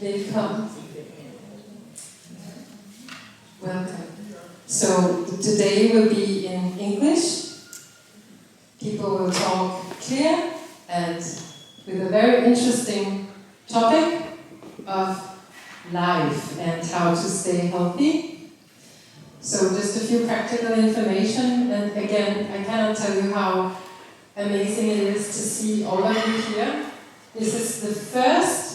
Welcome. Welcome. So today will be in English. People will talk clear and with a very interesting topic of life and how to stay healthy. So just a few practical information, and again, I cannot tell you how amazing it is to see all of you here. This is the first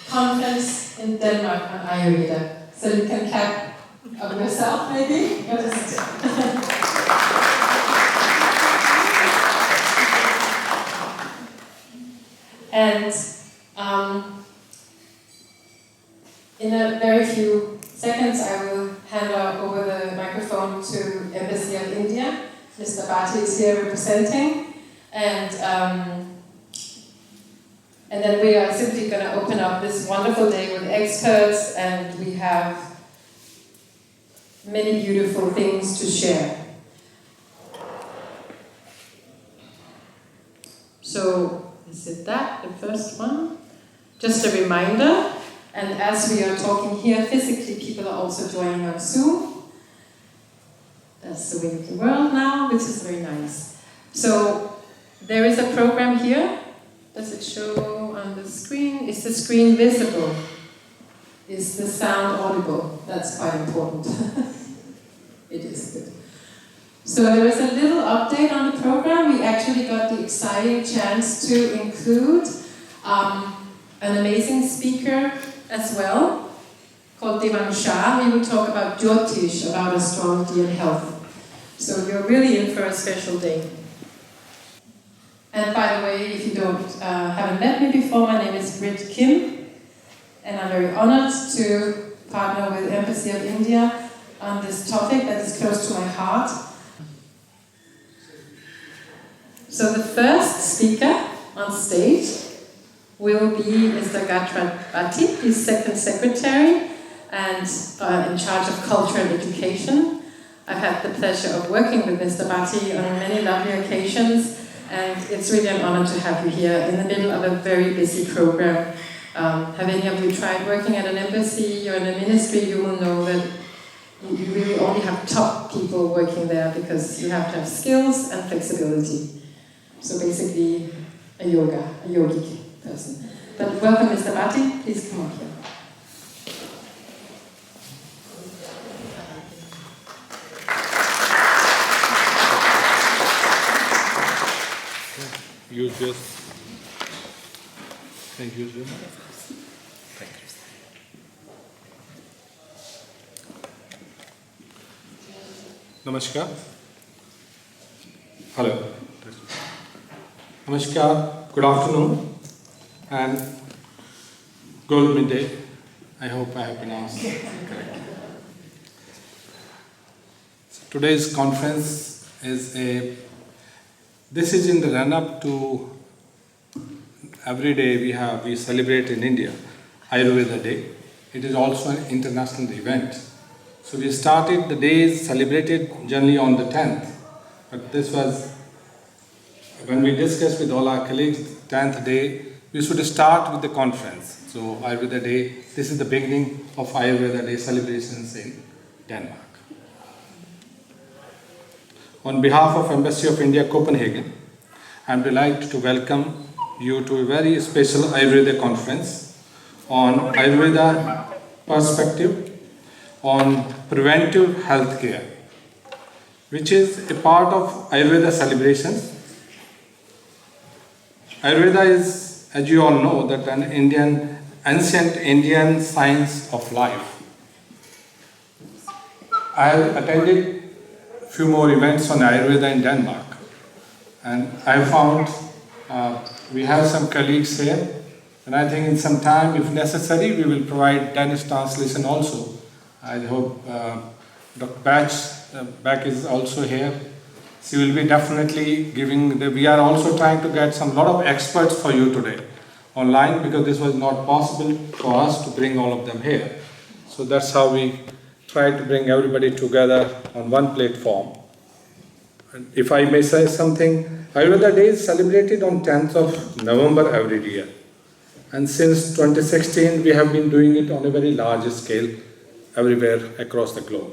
conference in Denmark on AyurVeda. So you can clap up yourself, maybe? And in a very few seconds, I will hand over the microphone to Embassy of India. Mr. Bhatti is here representing. And then we are simply going to open up this wonderful day with experts, and we have many beautiful things to share. So, is it that, the first one? Just a reminder, and as we are talking here physically, people are also joining on Zoom. That's the way of the world now, which is very nice. So, there is a program here. Does it show on the screen? Is the screen visible? Is the sound audible? That's quite important. It is good. So there is a little update on the program. We actually got the exciting chance to include an amazing speaker as well, called Devan Shah. He will talk about Jyotish, about astrology and health. So you're really in for a special day. And by the way, if you haven't met me before, my name is Britt Kim, and I'm very honored to partner with Embassy of India on this topic that is close to my heart. So the first speaker on stage will be Mr. Gatra Bhatti. He's second secretary and in charge of culture and education. I've had the pleasure of working with Mr. Bhatti on many lovely occasions. And it's really an honor to have you here in the middle of a very busy program. Have any of you tried working at an embassy or in a ministry? You will know that you really only have top people working there because you have to have skills and flexibility. So basically, a yogic person. But welcome, Mr. Bhatti. Please come up here. Use this. Thank you, sir. Thank you. Namaskar. Hello. Namaskar. Good afternoon and good midday. I hope I have pronounced it correctly. So today's conference is This is in the run-up to every day we celebrate in India AyurVeda Day. It is also an international event. So we started the days celebrated generally on the 10th. But this was, when we discussed with all our colleagues, 10th day, we should start with the conference. So AyurVeda Day, this is the beginning of AyurVeda Day celebrations in Denmark. On behalf of Embassy of India, Copenhagen, I am delighted to welcome you to a very special AyurVeda conference on AyurVeda perspective on preventive health care, which is a part of AyurVeda celebrations. AyurVeda is, as you all know, that an ancient Indian science of life. I have attended few more events on Ayurveda in Denmark, and I found we have some colleagues here, and I think in some time, if necessary, we will provide Danish translation also. I hope Dr. Bech is also here. She will be definitely giving we are also trying to get lot of experts for you today online, because this was not possible for us to bring all of them here. So that's how we try to bring everybody together on one platform. And if I may say something, AyurVeda Day is celebrated on 10th of November every year. And since 2016, we have been doing it on a very large scale everywhere across the globe.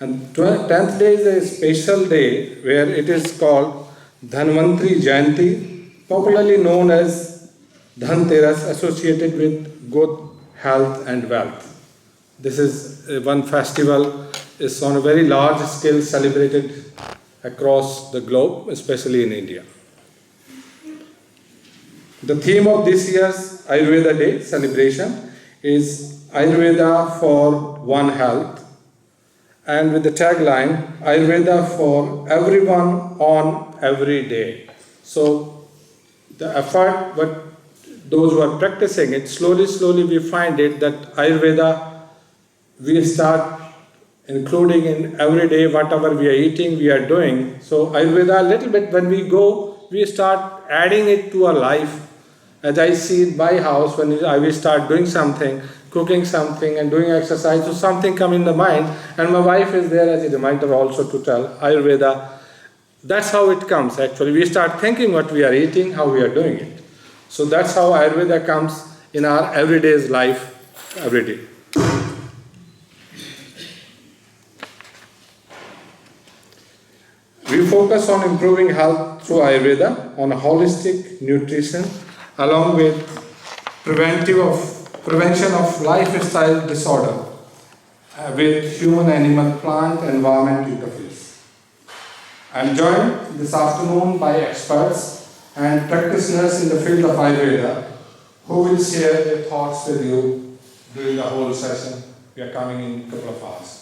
And 10th day is a special day where it is called Dhanvantri Jayanti, popularly known as Dhanteras, associated with good health and wealth. This is one festival is on a very large scale celebrated across the globe, especially in India. The theme of this year's Ayurveda Day celebration is Ayurveda for One Health, and with the tagline Ayurveda for everyone on every day. So the effort, but those who are practicing it, slowly we find it that Ayurveda we start including in every day whatever we are eating, we are doing. So Ayurveda, a little bit when we go, we start adding it to our life. As I see in my house, when I will start doing something, cooking something and doing exercise, so something come in the mind, and my wife is there as a reminder also to tell Ayurveda. That's how it comes actually. We start thinking what we are eating, how we are doing it. So that's how Ayurveda comes in our everyday's life, every day. We focus on improving health through Ayurveda, on holistic nutrition, along with prevention of lifestyle disorder with human, animal, plant, environment interface. I am joined this afternoon by experts and practitioners in the field of Ayurveda who will share their thoughts with you during the whole session. We are coming in a couple of hours.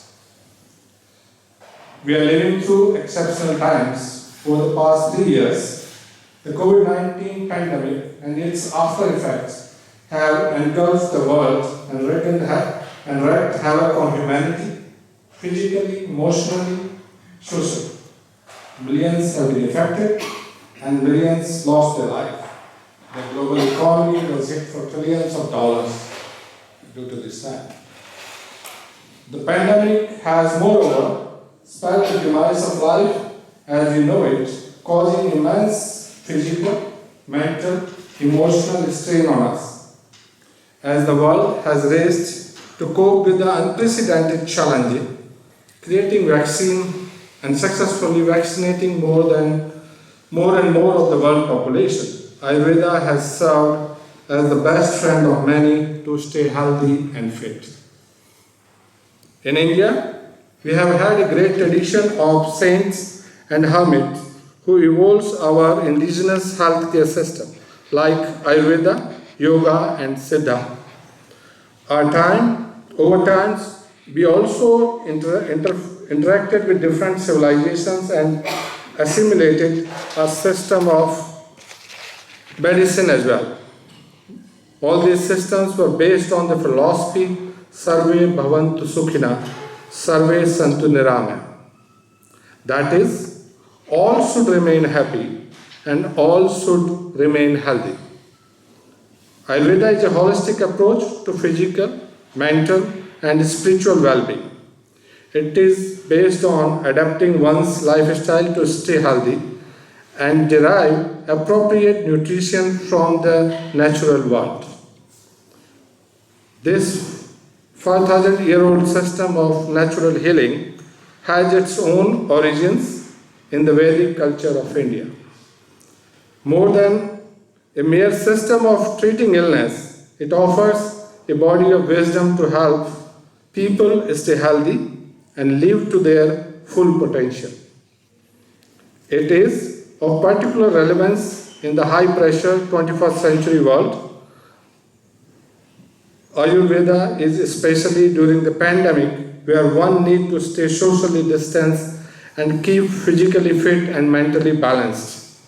We are living through exceptional times. For the past 3 years, the COVID-19 pandemic and its after effects have engulfed the world and wreaked havoc on humanity, physically, emotionally, socially. Millions have been affected and millions lost their life. The global economy was hit for trillions of dollars due to this time. The pandemic has moreover spelled the demise of life as we know it, causing immense physical, mental, emotional strain on us. As the world has raced to cope with the unprecedented challenge, creating vaccine and successfully vaccinating more and more of the world population, Ayurveda has served as the best friend of many to stay healthy and fit. In India, we have had a great tradition of saints and hermits who evolves our indigenous healthcare system, like Ayurveda, Yoga, and Siddha. Over time, we also interacted with different civilizations and assimilated a system of medicine as well. All these systems were based on the philosophy Sarve Bhavantu Sukhina, Sarve Santu Nirame. That is, all should remain happy and all should remain healthy. Ayurveda is a holistic approach to physical, mental, and spiritual well-being. It is based on adapting one's lifestyle to stay healthy and derive appropriate nutrition from the natural world. This 5,000-year-old system of natural healing has its own origins in the Vedic culture of India. More than a mere system of treating illness, it offers a body of wisdom to help people stay healthy and live to their full potential. It is of particular relevance in the high-pressure 21st century world. Ayurveda is especially during the pandemic where one needs to stay socially distanced and keep physically fit and mentally balanced.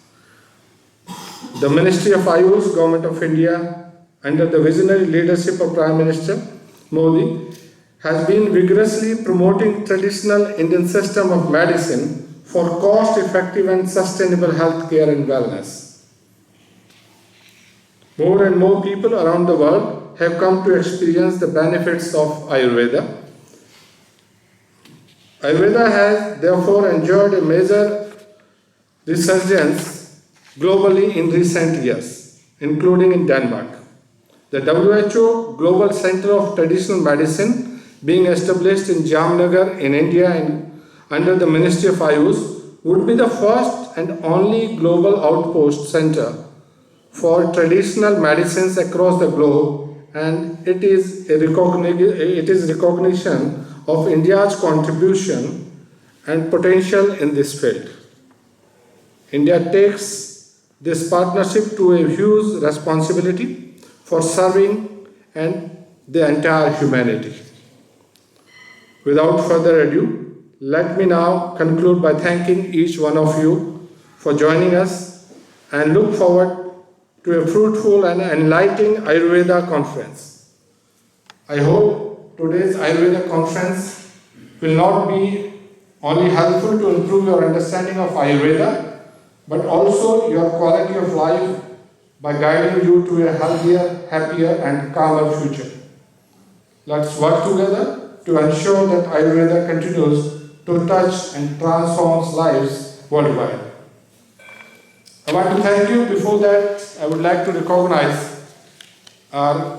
The Ministry of Ayush, Government of India, under the visionary leadership of Prime Minister Modi, has been vigorously promoting traditional Indian system of medicine for cost-effective and sustainable health care and wellness. More and more people around the world have come to experience the benefits of Ayurveda. Ayurveda has therefore enjoyed a major resurgence globally in recent years, including in Denmark. The WHO Global Center of Traditional Medicine being established in Jamnagar in India and under the Ministry of Ayush would be the first and only global outpost center for traditional medicines across the globe, and it is recognition of India's contribution and potential in this field. India takes this partnership to a huge responsibility for serving and the entire humanity. Without further ado, let me now conclude by thanking each one of you for joining us and look forward to a fruitful and enlightening Ayurveda conference. I hope today's Ayurveda conference will not be only helpful to improve your understanding of Ayurveda, but also your quality of life by guiding you to a healthier, happier and calmer future. Let's work together to ensure that Ayurveda continues to touch and transform lives worldwide. I want to thank you. Before that, I would like to recognize our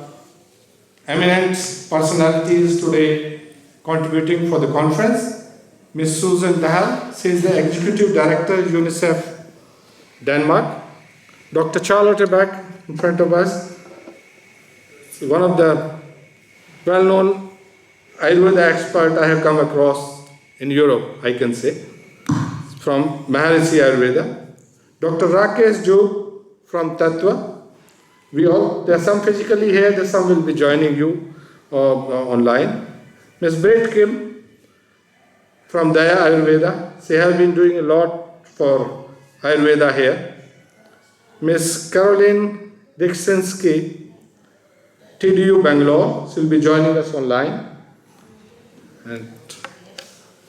eminent personalities today contributing for the conference. Ms. Susan Dahl, she is the Executive Director, UNICEF, Denmark. Dr. Charlotte Bech, in front of us, one of the well-known Ayurveda experts I have come across in Europe, I can say, from Maharishi Ayurveda. Dr. Rakesh Job from Tattva. There are some physically here, there some will be joining you online. Ms. Bech Kim from Daya Ayurveda. She has been doing a lot for Ayurveda here. Ms. Caroline Diksinski, TDU Bangalore. She will be joining us online. And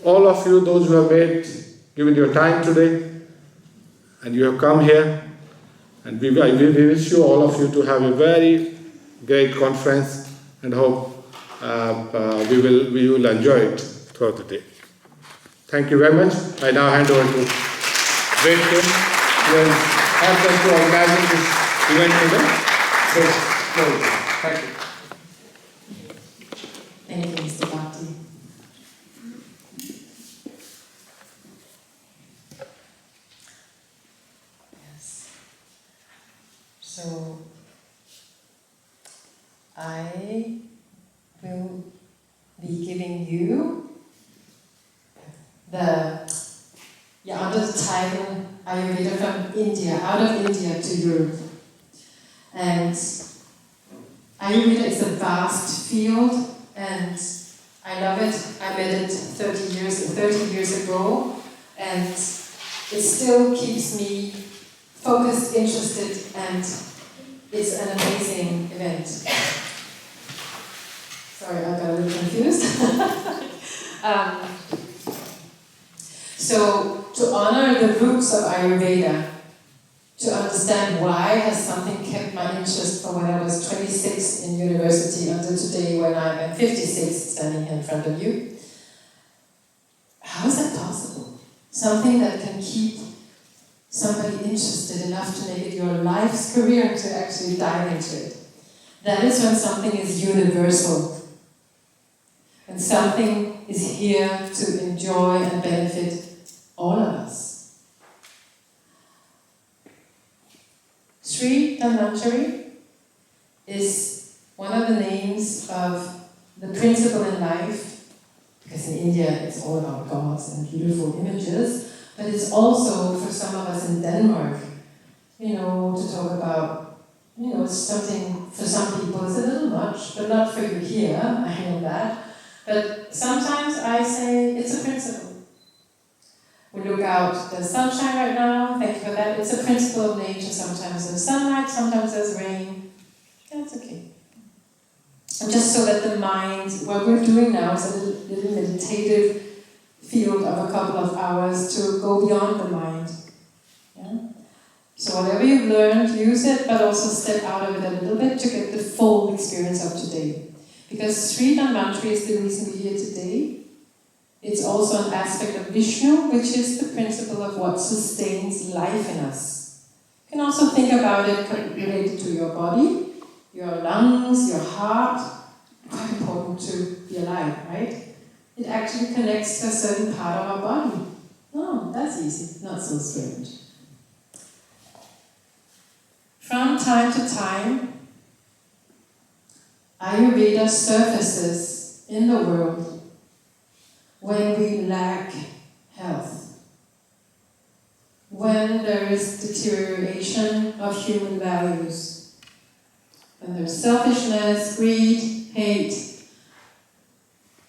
all of you, those who have given your time today, and you have come here, and we wish you, all of you, to have a very great conference, and hope we will enjoy it throughout the day. Thank you very much. I now hand over to Bech, who has helped us to organize this event today. Thank you. Thank you, Mr. Bhakti. So, I will be giving you under the title Ayurveda from India, out of India to Europe. And Ayurveda is a vast field, and I love it. I met it 30 years ago, and it still keeps me focused, interested, and it's an amazing event. Sorry, I got a little confused. So, to honor the roots of Ayurveda, to understand why has something kept my interest from when I was 26 in university until today when I am 56 standing here in front of you. How is that possible? Something that can keep somebody interested enough to make it your life's career to actually dive into it. That is when something is universal. And something is here to enjoy and benefit all of us. Sri Dhanvantari is one of the names of the principle in life, because in India it's all about gods and beautiful images, but it's also for some of us in Denmark, to talk about, it's something for some people it's a little much, but not for you here, I know that. But sometimes I say it's a principle. We look out, there's sunshine right now, thank you for that. It's a principle of nature. Sometimes there's sunlight, sometimes there's rain. That's okay. And just so that the mind, what we're doing now is a little meditative field of a couple of hours to go beyond the mind. Yeah? So whatever you've learned, use it, but also step out of it a little bit to get the full experience of today. Because Sri Dhanvantari is the reason we're here today. It's also an aspect of Vishnu, which is the principle of what sustains life in us. You can also think about it related to your body, your lungs, your heart, quite important to be alive, right? It actually connects to a certain part of our body. Oh, that's easy, not so strange. From time to time, AyurVeda surfaces in the world when we lack health, when there is deterioration of human values, when there's selfishness, greed, hate.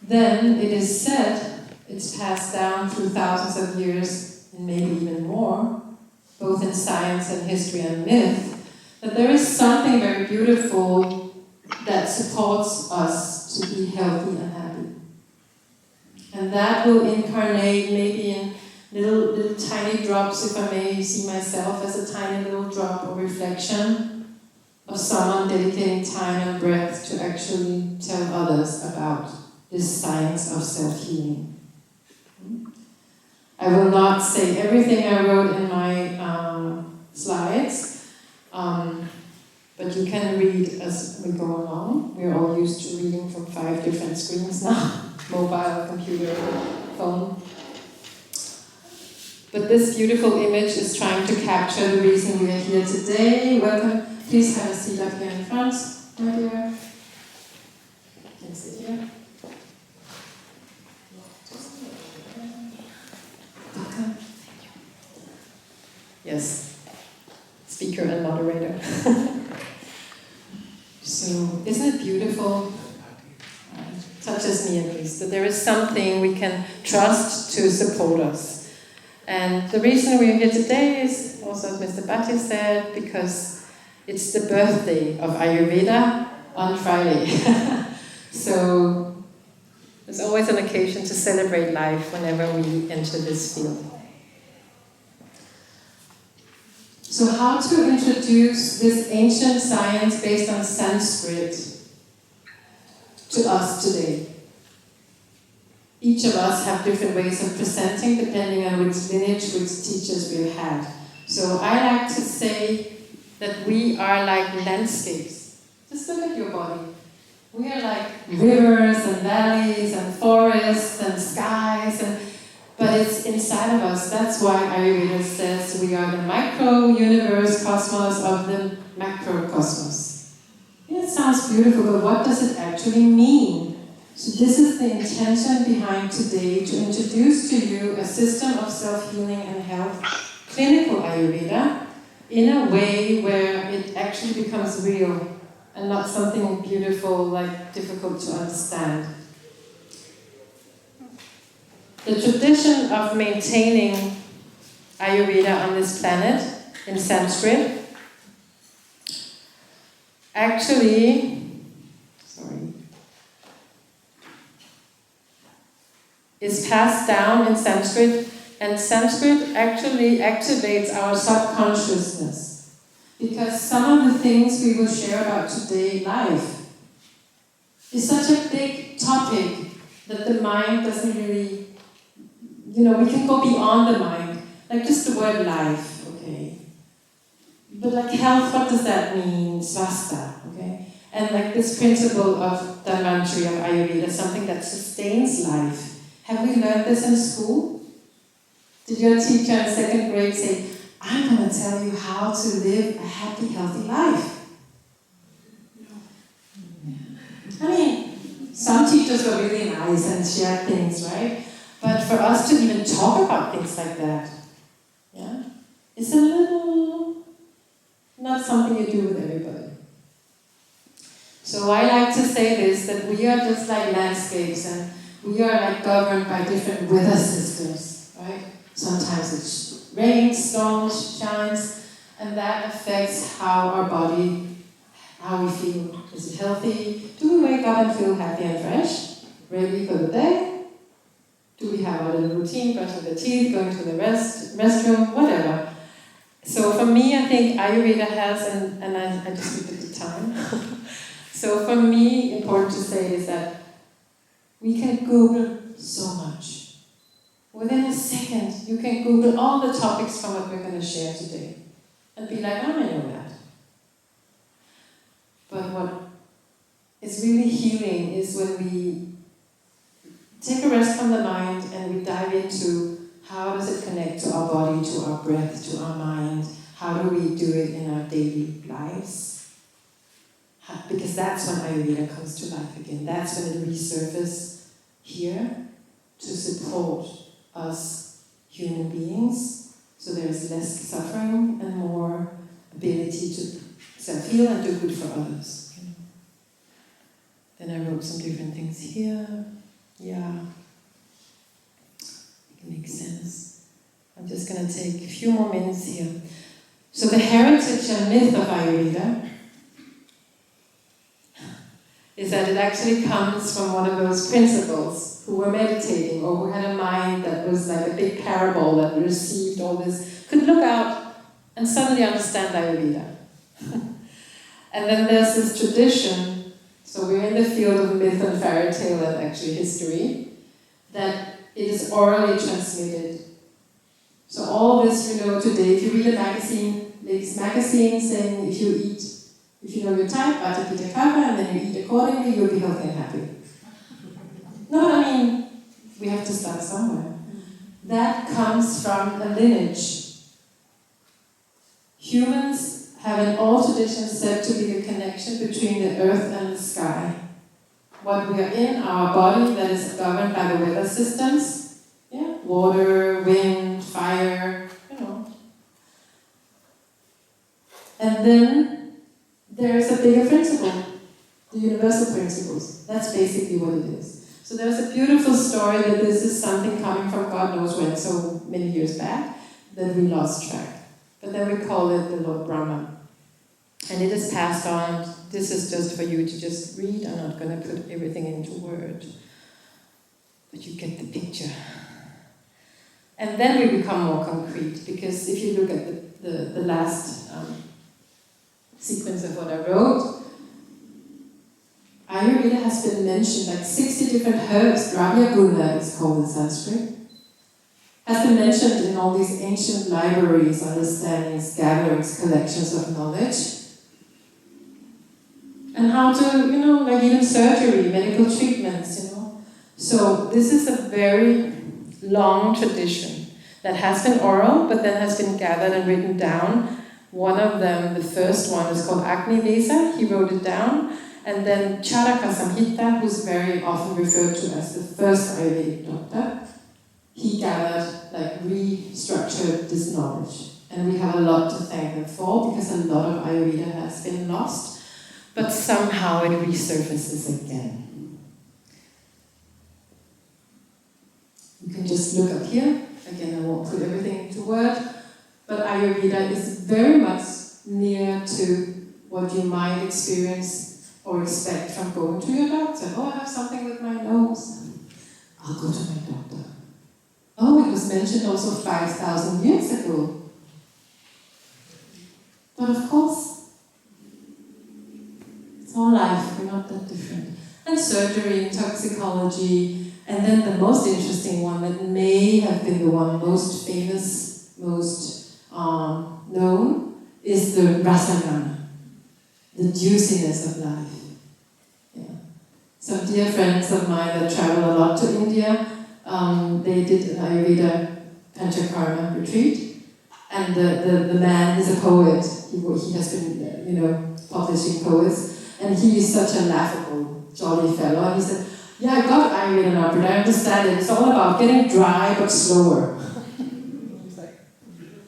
Then it is said, it's passed down through thousands of years, and maybe even more, both in science and history and myth, that there is something very beautiful that supports us to be healthy and happy. And that will incarnate maybe in little tiny drops, if I may see myself as a tiny little drop of reflection of someone dedicating time and breath to actually tell others about this science of self-healing. I will not say everything I wrote in my slides, but you can read as we go along. We're all used to reading from 5 different screens now, mobile, computer, phone. But this beautiful image is trying to capture the reason we are here today. Welcome. Please have a seat up here in front, my dear. You can sit here. Yes, speaker and moderator. So, isn't it beautiful? Touches me at least, that there is something we can trust to support us. And the reason we're here today is, also as Mr. Bech said, because it's the birthday of AyurVeda on Friday. So, there's always an occasion to celebrate life whenever we enter this field. So how to introduce this ancient science based on Sanskrit to us today? Each of us have different ways of presenting depending on which lineage, which teachers we've had. So I like to say that we are like landscapes. Just look at your body. We are like rivers and valleys and forests and skies, but it's inside of us. That's why AyurVeda says we are the micro-universe cosmos of the macrocosmos. Yeah, it sounds beautiful, but what does it actually mean? So this is the intention behind today, to introduce to you a system of self-healing and health, clinical AyurVeda, in a way where it actually becomes real and not something beautiful, like difficult to understand. The tradition of maintaining AyurVeda on this planet in Sanskrit actually, is passed down in Sanskrit, and Sanskrit actually activates our subconsciousness. Because some of the things we will share about today, life, is such a big topic that the mind doesn't really, we can go beyond the mind. Like just the word life, okay? But like health, what does that mean? Swasta, okay? And like this principle of Dhanvantari, of AyurVeda, something that sustains life. Have we learned this in school? Did your teacher in 2nd grade say, I'm going to tell you how to live a happy, healthy life? I mean, some teachers were really nice and shared things, right? But for us to even talk about things like that, yeah, it's a little not something you do with everybody. So I like to say this, that we are just like landscapes, and we are like governed by different weather systems, right? Sometimes it rains, storms, shines, and that affects how our body, how we feel. Is it healthy? Do we wake up and feel happy and fresh? Ready for the day? Do we have our little routine, brushing the teeth, going to the restroom, whatever? So for me, I think AyurVeda has, and I just looked at the time. So for me, important to say is that we can Google so much. Within a second, you can Google all the topics from what we're going to share today. And be like, I know that. But what is really healing is when we take a rest from the mind and we dive into how does it connect to our body, to our breath, to our mind. How do we do it in our daily lives? Because that's when Ayurveda comes to life again. That's when it resurfaces here to support us human beings. So there's less suffering and more ability to self-heal and do good for others. Then I wrote some different things here. Yeah, it makes sense. I'm just going to take a few more minutes here. So the heritage and myth of Ayurveda is that it actually comes from one of those principals who were meditating or who had a mind that was like a big parable that received all this, could look out and suddenly understand Ayurveda. And then there's this tradition, so we're in the field of myth and fairy tale and actually history, that it is orally transmitted. So all this, today, if you read a magazine, ladies' magazine, saying if you know your type, vata, pitta, kapha, and then you eat accordingly, you'll be healthy and happy. No, but I mean, we have to start somewhere. That comes from a lineage. Humans have in all traditions said to be the connection between the earth and the sky. What we are in, our body that is governed by the weather systems, water, wind, fire, And then there is a bigger principle, the universal principles. That's basically what it is. So there's a beautiful story that this is something coming from God knows when, so many years back, that we lost track. But then we call it the Lord Brahma. And it is passed on. This is just for you to just read. I'm not going to put everything into words. But you get the picture. And then we become more concrete, because if you look at the last sequence of what I wrote, Ayurveda has been mentioned like 60 different herbs, Dravya Guna is called in Sanskrit, has been mentioned in all these ancient libraries, understandings, gatherings, collections of knowledge. And how to, like even surgery, medical treatments, So this is a very long tradition that has been oral, but then has been gathered and written down. One of them, the first one, is called Agni-Vesa. He wrote it down. And then Charaka Samhita, who's very often referred to as the first Ayurvedic doctor, he gathered, restructured this knowledge. And we have a lot to thank them for, because a lot of Ayurveda has been lost. But somehow it resurfaces again. You can just look up here. Again, I won't put everything into word. But Ayurveda is very much near to what you might experience or expect from going to your doctor. Oh, I have something with my nose. I'll go to my doctor. Oh, it was mentioned also 5,000 years ago. But of course, it's all life, we're not that different. And surgery and toxicology, and then the most interesting one that may have been the one most famous, most known, is the rasagana, the juiciness of life. Some dear friends of mine that travel a lot to India, they did an Ayurveda Panchakarma retreat, and the man is a poet. He has been, publishing poets, and he is such a laughable, jolly fellow. And he said, "Yeah, I got Ayurveda now, but I understand it. It's all about getting dry but slower."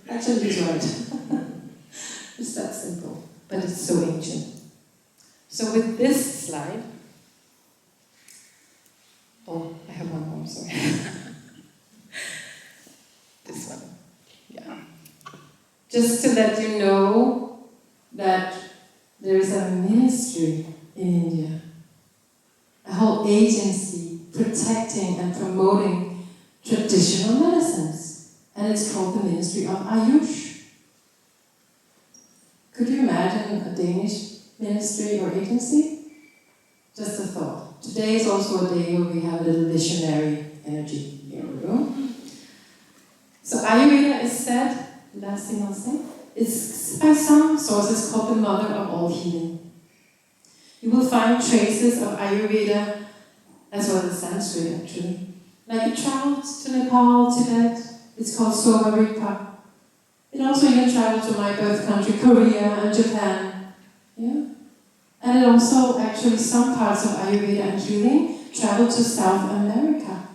Actually, he's right. It's that simple, but it's so ancient. So with this slide, I have one more, sorry. This one, yeah. Just to let you know that there is a ministry in India, a whole agency protecting and promoting traditional medicines. And it's called the Ministry of Ayush. Could you imagine a Danish ministry or agency? Just a thought. Today is also a day where we have a little visionary energy here in the room. So Ayurveda is said, last thing I'll say, is by some sources called the mother of all healing. You will find traces of Ayurveda as well as Sanskrit actually. Like it traveled to Nepal, Tibet, it's called Soma-Rigpa. It also even traveled to my birth country, Korea and Japan. Yeah? And it also, actually, some parts of Ayurveda and healing travel to South America.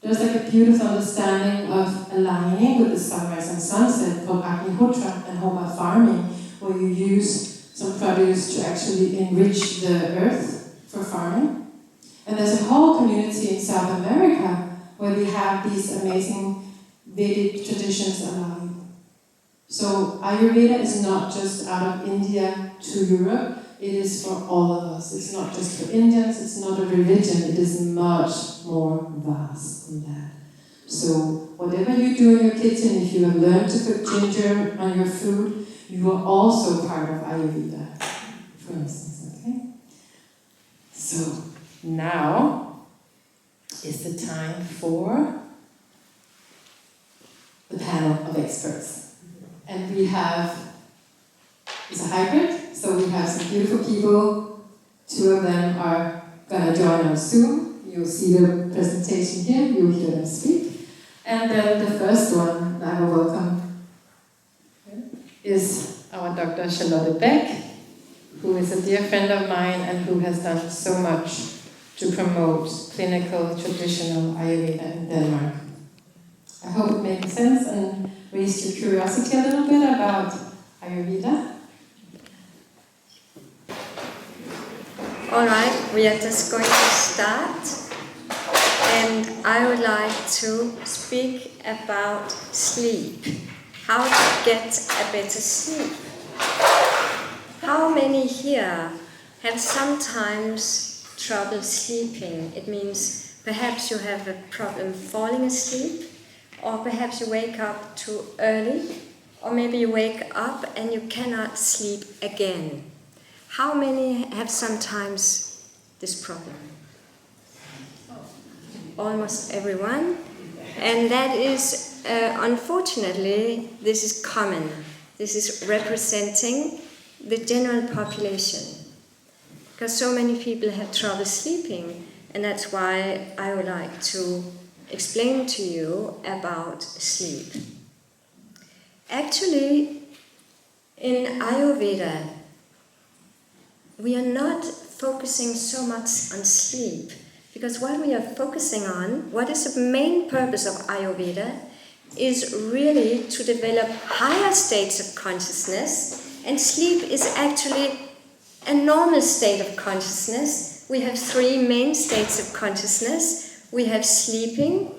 There's like a beautiful understanding of aligning with the sunrise and sunset called Agnihotra and Homa farming, where you use some produce to actually enrich the earth for farming. And there's a whole community in South America where we have these amazing Vedic traditions alive. So Ayurveda is not just out of India to Europe, it is for all of us. It's not just for Indians, it's not a religion, it is much more vast than that. So whatever you do in your kitchen, if you have learned to cook ginger on your food, you are also part of Ayurveda, for instance, okay? So now is the time for the panel of experts. And we have, it's a hybrid, so we have some beautiful people. 2 of them are going to join on Zoom. You'll see the presentation here, you'll hear them speak. And then the first one I will welcome is our Dr. Charlotte Bech, who is a dear friend of mine and who has done so much to promote clinical traditional Ayurveda in Denmark. I hope it makes sense and raised your curiosity a little bit about Ayurveda. All right, we are just going to start, and I would like to speak about sleep. How to get a better sleep. How many here have sometimes trouble sleeping? It means perhaps you have a problem falling asleep, or perhaps you wake up too early, or maybe you wake up and you cannot sleep again. How many have sometimes this problem? Almost everyone. And that is, unfortunately, this is common. This is representing the general population. Because so many people have trouble sleeping, and that's why I would like to explain to you about sleep. Actually, in Ayurveda, we are not focusing so much on sleep, because what we are focusing on, what is the main purpose of Ayurveda, is really to develop higher states of consciousness, and sleep is actually a normal state of consciousness. We have 3 main states of consciousness. We have sleeping,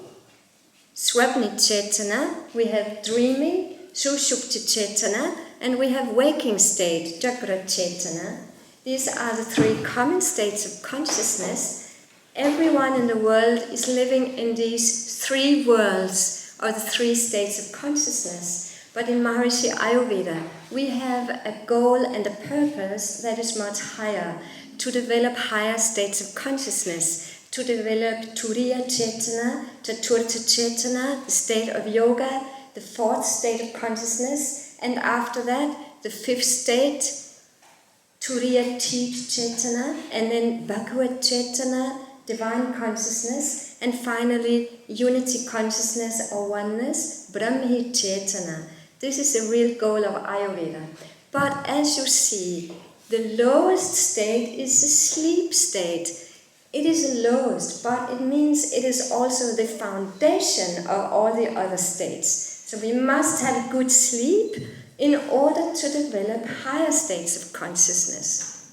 Swapni Chetana, we have dreaming, Sushupti Chetana, and we have waking state, Jagrata Chetana. These are the 3 common states of consciousness. Everyone in the world is living in these 3 worlds, or the 3 states of consciousness. But in Maharishi Ayurveda, we have a goal and a purpose that is much higher, to develop higher states of consciousness, to develop Turiya Chetana, Chaturtha Chetana, the state of yoga, the 4th state of consciousness, and after that, the 5th state, Turiya Chetana, and then Bhagavad Chetana, divine consciousness, and finally, unity consciousness or oneness, Brahmi Chetana. This is the real goal of Ayurveda. But as you see, the lowest state is the sleep state. It is the lowest, but it means it is also the foundation of all the other states. So we must have good sleep in order to develop higher states of consciousness.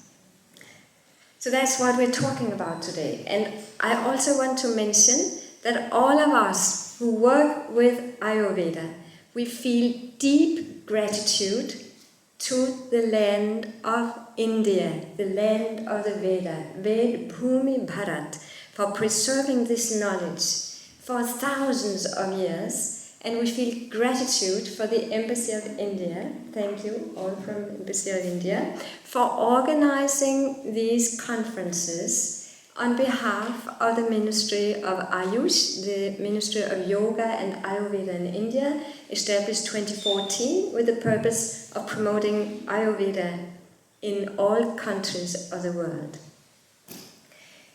So that's what we're talking about today. And I also want to mention that all of us who work with Ayurveda, we feel deep gratitude to the land of India, the land of the Veda, Ved Bhumi Bharat, for preserving this knowledge for thousands of years. And we feel gratitude for the Embassy of India, thank you all from Embassy of India, for organizing these conferences on behalf of the Ministry of Ayush, the Ministry of Yoga and Ayurveda in India, established 2014 with the purpose of promoting Ayurveda in all countries of the world.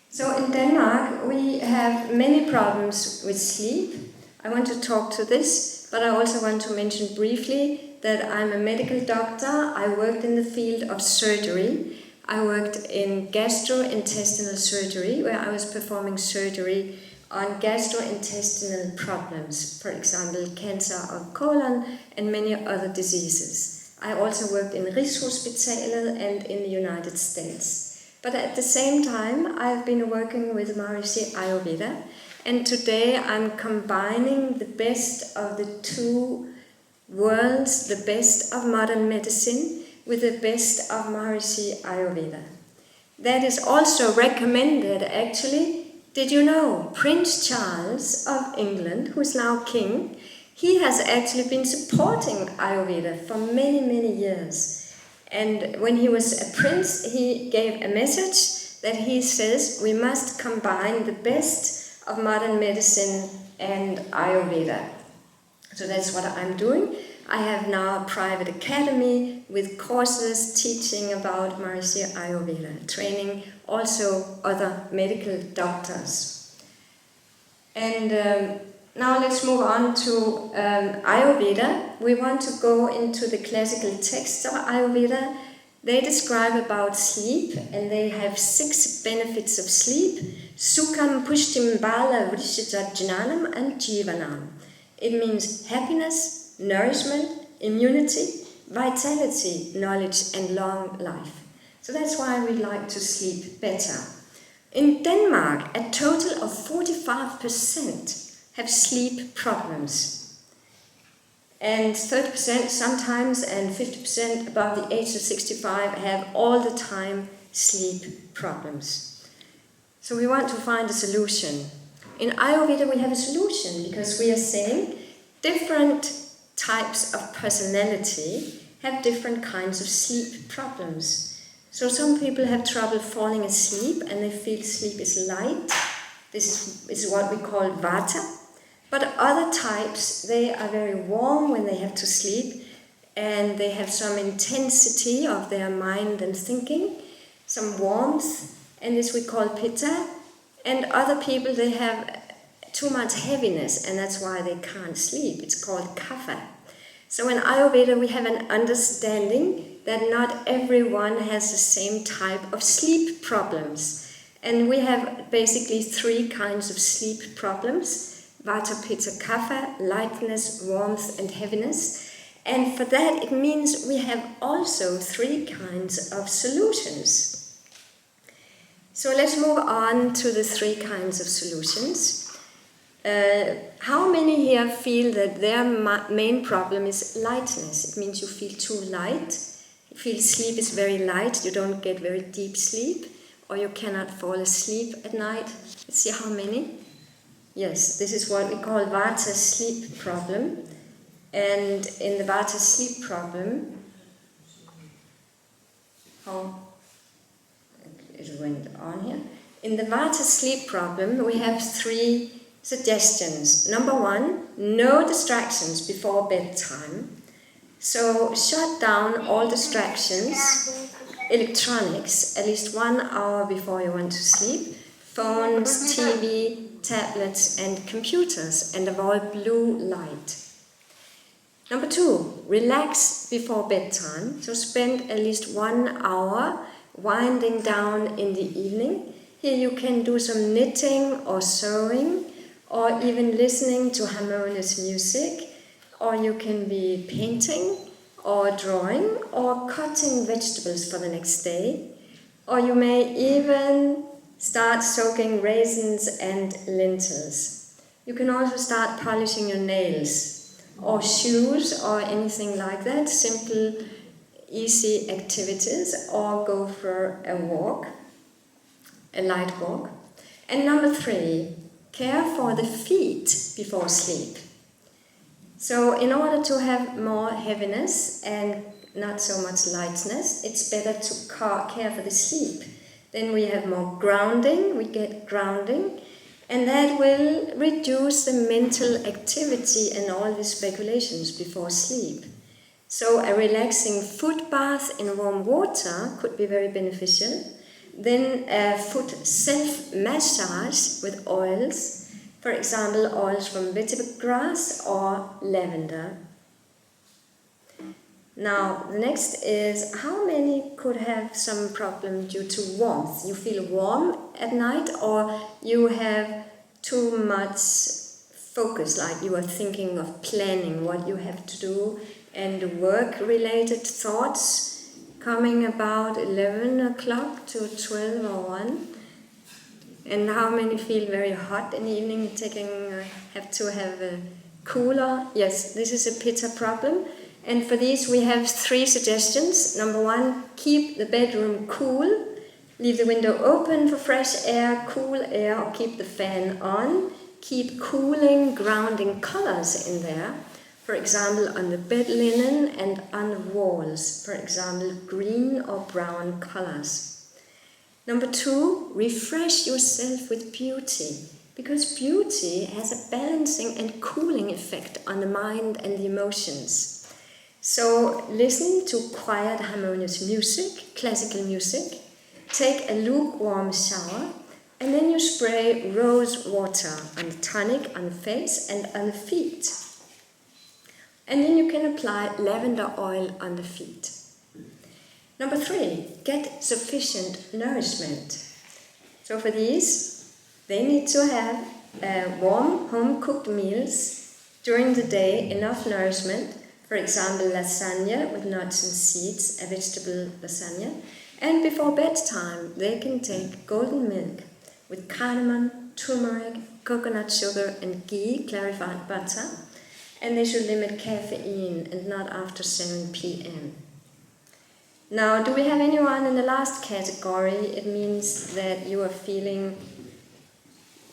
So in Denmark, we have many problems with sleep. I want to talk to this, but I also want to mention briefly that I'm a medical doctor. I worked in the field of surgery. I worked in gastrointestinal surgery, where I was performing surgery on gastrointestinal problems, for example, cancer of colon and many other diseases. I also worked in Rigshospitalet and in the United States. But at the same time, I've been working with Maharishi AyurVeda, and today I'm combining the best of the two worlds, the best of modern medicine with the best of Maharishi AyurVeda. That is also recommended, actually. Did you know Prince Charles of England, who is now king, he has actually been supporting Ayurveda for many, many years. And when he was a prince, he gave a message that he says we must combine the best of modern medicine and Ayurveda. So that's what I'm doing. I have now a private academy with courses teaching about Maharishi Ayurveda, training also other medical doctors. And now let's move on to Ayurveda. We want to go into the classical texts of Ayurveda. They describe about sleep, and they have 6 benefits of sleep: Sukham, Pushtim, Bala, Vrishita, Jnanam, and Jivanam. It means happiness, nourishment, immunity, vitality, knowledge, and long life. So that's why we like to sleep better. In Denmark, a total of 45% have sleep problems. And 30% sometimes, and 50% above the age of 65 have all the time sleep problems. So we want to find a solution. In Ayurveda we have a solution, because we are saying different types of personality have different kinds of sleep problems. So some people have trouble falling asleep and they feel sleep is light. This is what we call vata. But other types, they are very warm when they have to sleep, and they have some intensity of their mind and thinking, some warmth, and this we call pitta. And other people, they have too much heaviness, and that's why they can't sleep. It's called kapha. So in Ayurveda we have an understanding that not everyone has the same type of sleep problems. And we have basically 3 kinds of sleep problems: Vata, Pitta, Kapha, lightness, warmth, and heaviness. And for that it means we have also 3 kinds of solutions. So let's move on to the 3 kinds of solutions. How many here feel that their main problem is lightness? It means you feel too light, you feel sleep is very light, you don't get very deep sleep, or you cannot fall asleep at night. Let's see how many. Yes, this is what we call Vata sleep problem. And in the Vata sleep problem, it went on here. In the Vata sleep problem, we have 3 suggestions. Number 1, no distractions before bedtime. So shut down all distractions, electronics, at least 1 hour before you want to sleep. Phones, TV, tablets, and computers, and avoid blue light. Number 2, relax before bedtime. So spend at least 1 hour winding down in the evening. Here you can do some knitting or sewing, or even listening to harmonious music, or you can be painting or drawing or cutting vegetables for the next day, or you may even start soaking raisins and lentils. You can also start polishing your nails or shoes or anything like that, simple, easy activities, or go for a walk, a light walk. And number 3, care for the feet before sleep. So in order to have more heaviness and not so much lightness, it's better to care for the sleep. Then we have more grounding, we get grounding, and that will reduce the mental activity and all the speculations before sleep. So a relaxing foot bath in warm water could be very beneficial. Then a foot self-massage with oils, for example, oils from vetiver grass or lavender. Now, the next is, how many could have some problem due to warmth? You feel warm at night, or you have too much focus, like you are thinking of planning what you have to do, and work-related thoughts coming about 11 o'clock to 12 or 1. And how many feel very hot in the evening, have to have a cooler? Yes, this is a pitta problem. And for these we have 3 suggestions. Number 1, keep the bedroom cool. Leave the window open for fresh air, cool air, or keep the fan on. Keep cooling, grounding colors in there. For example, on the bed linen and on the walls. For example, green or brown colors. Number 2, refresh yourself with beauty. Because beauty has a balancing and cooling effect on the mind and the emotions. So listen to quiet, harmonious music, classical music. Take a lukewarm shower, and then you spray rose water on the tonic, on the face and on the feet. And then you can apply lavender oil on the feet. Number 3, get sufficient nourishment. So for these, they need to have warm, home-cooked meals during the day, enough nourishment. For example, lasagna with nuts and seeds, a vegetable lasagna. And before bedtime, they can take golden milk with cardamom, turmeric, coconut sugar and ghee, clarified butter. And they should limit caffeine and not after 7 p.m. Now, do we have anyone in the last category? It means that you are feeling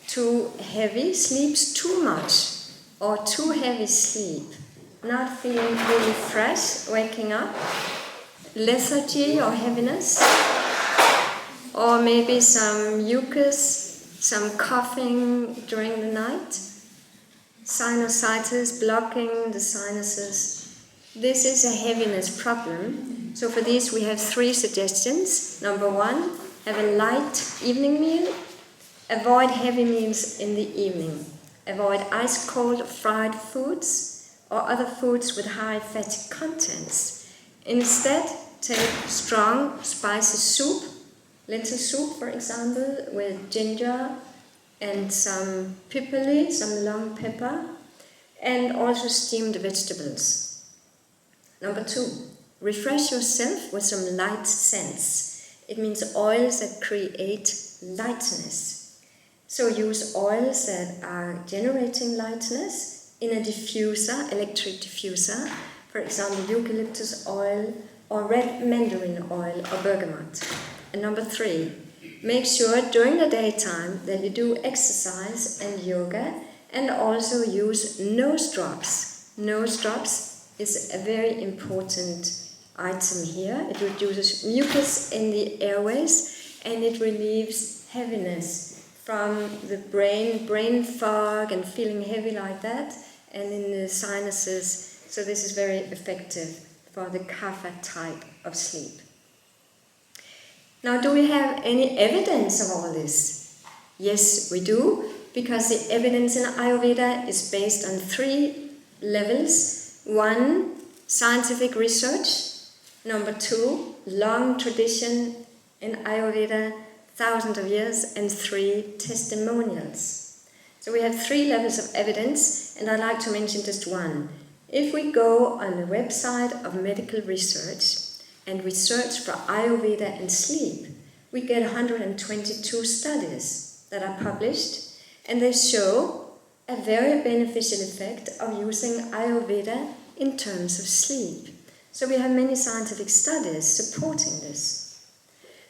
too heavy, sleeps too much, or too heavy sleep. Not feeling really fresh, waking up, lethargy or heaviness, or maybe some mucus, some coughing during the night, sinusitis, blocking the sinuses. This is a heaviness problem. So for these we have 3 suggestions. Number 1, have a light evening meal. Avoid heavy meals in the evening. Avoid ice-cold fried foods or other foods with high fatty contents. Instead, take strong, spicy soup, lentil soup for example, with ginger and some pipperly, some long pepper, and also steamed vegetables. Number 2, refresh yourself with some light scents. It means oils that create lightness. So use oils that are generating lightness in a diffuser, electric diffuser, for example eucalyptus oil or red mandarin oil or bergamot. And number 3, make sure during the daytime that you do exercise and yoga and also use nose drops. Nose drops is a very important item here. It reduces mucus in the airways and it relieves heaviness from the brain fog and feeling heavy like that, and in the sinuses. So this is very effective for the kapha type of sleep. Now, do we have any evidence of all this? Yes, we do, because the evidence in Ayurveda is based on 3 levels. 1, scientific research. Number 2, long tradition in Ayurveda, thousands of years. And 3, testimonials. So we have 3 levels of evidence, and I'd like to mention just 1. If we go on the website of medical research and we search for Ayurveda and sleep, we get 122 studies that are published, and they show a very beneficial effect of using Ayurveda in terms of sleep. So we have many scientific studies supporting this.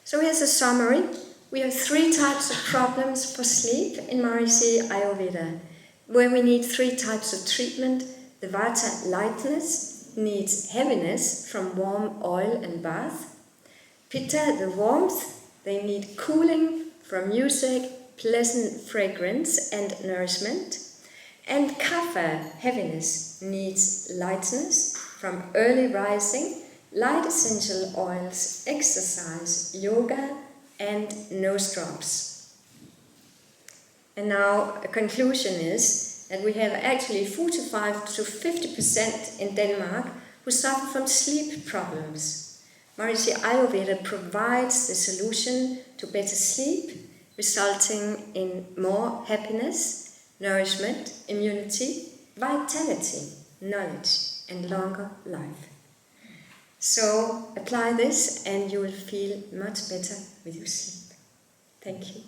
So here's a summary. We have 3 types of problems for sleep in Maharishi Ayurveda, where we need 3 types of treatment. The Vata, lightness, needs heaviness from warm oil and bath. Pitta, the warmth, they need cooling from music, pleasant fragrance and nourishment. And Kapha, heaviness, needs lightness from early rising, light essential oils, exercise, yoga, and nose drops. And now a conclusion is that we have actually 45 to 50% in Denmark who suffer from sleep problems. Maharishi AyurVeda provides the solution to better sleep, resulting in more happiness, nourishment, immunity, vitality, knowledge, and longer life. So apply this and you will feel much better with your sleep. Thank you.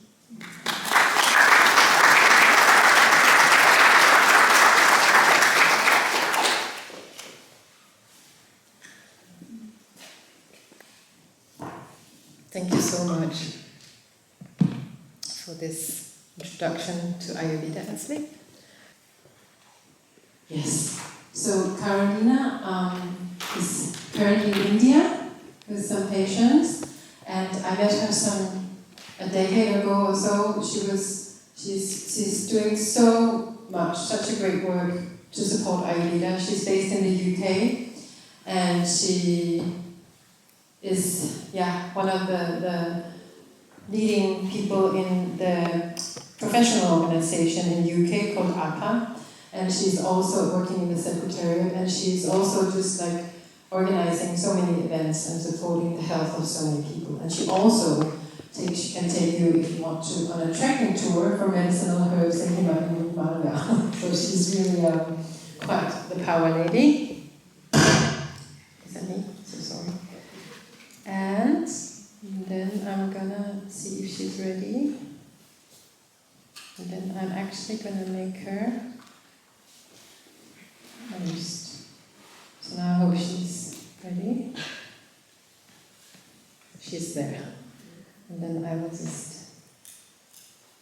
Thank you so much for this introduction to Ayurveda and sleep. Yes. So Carolina is currently in India with some patients, and I met her a decade ago or so. She's doing so much, such a great work to support Ayurveda. She's based in the UK, and she is one of the leading people in the professional organization in UK called APA, and she's also working in the Secretariat, and she's also just like organizing so many events and supporting the health of so many people. And she also can take you, if you want to, on a trekking tour for medicinal herbs in Himalaya. So she's really quite the power lady. Is that me? So sorry. And then I'm gonna see if she's ready. And then I'm actually gonna make her host. So now I hope she's ready. She's there. And then I will just...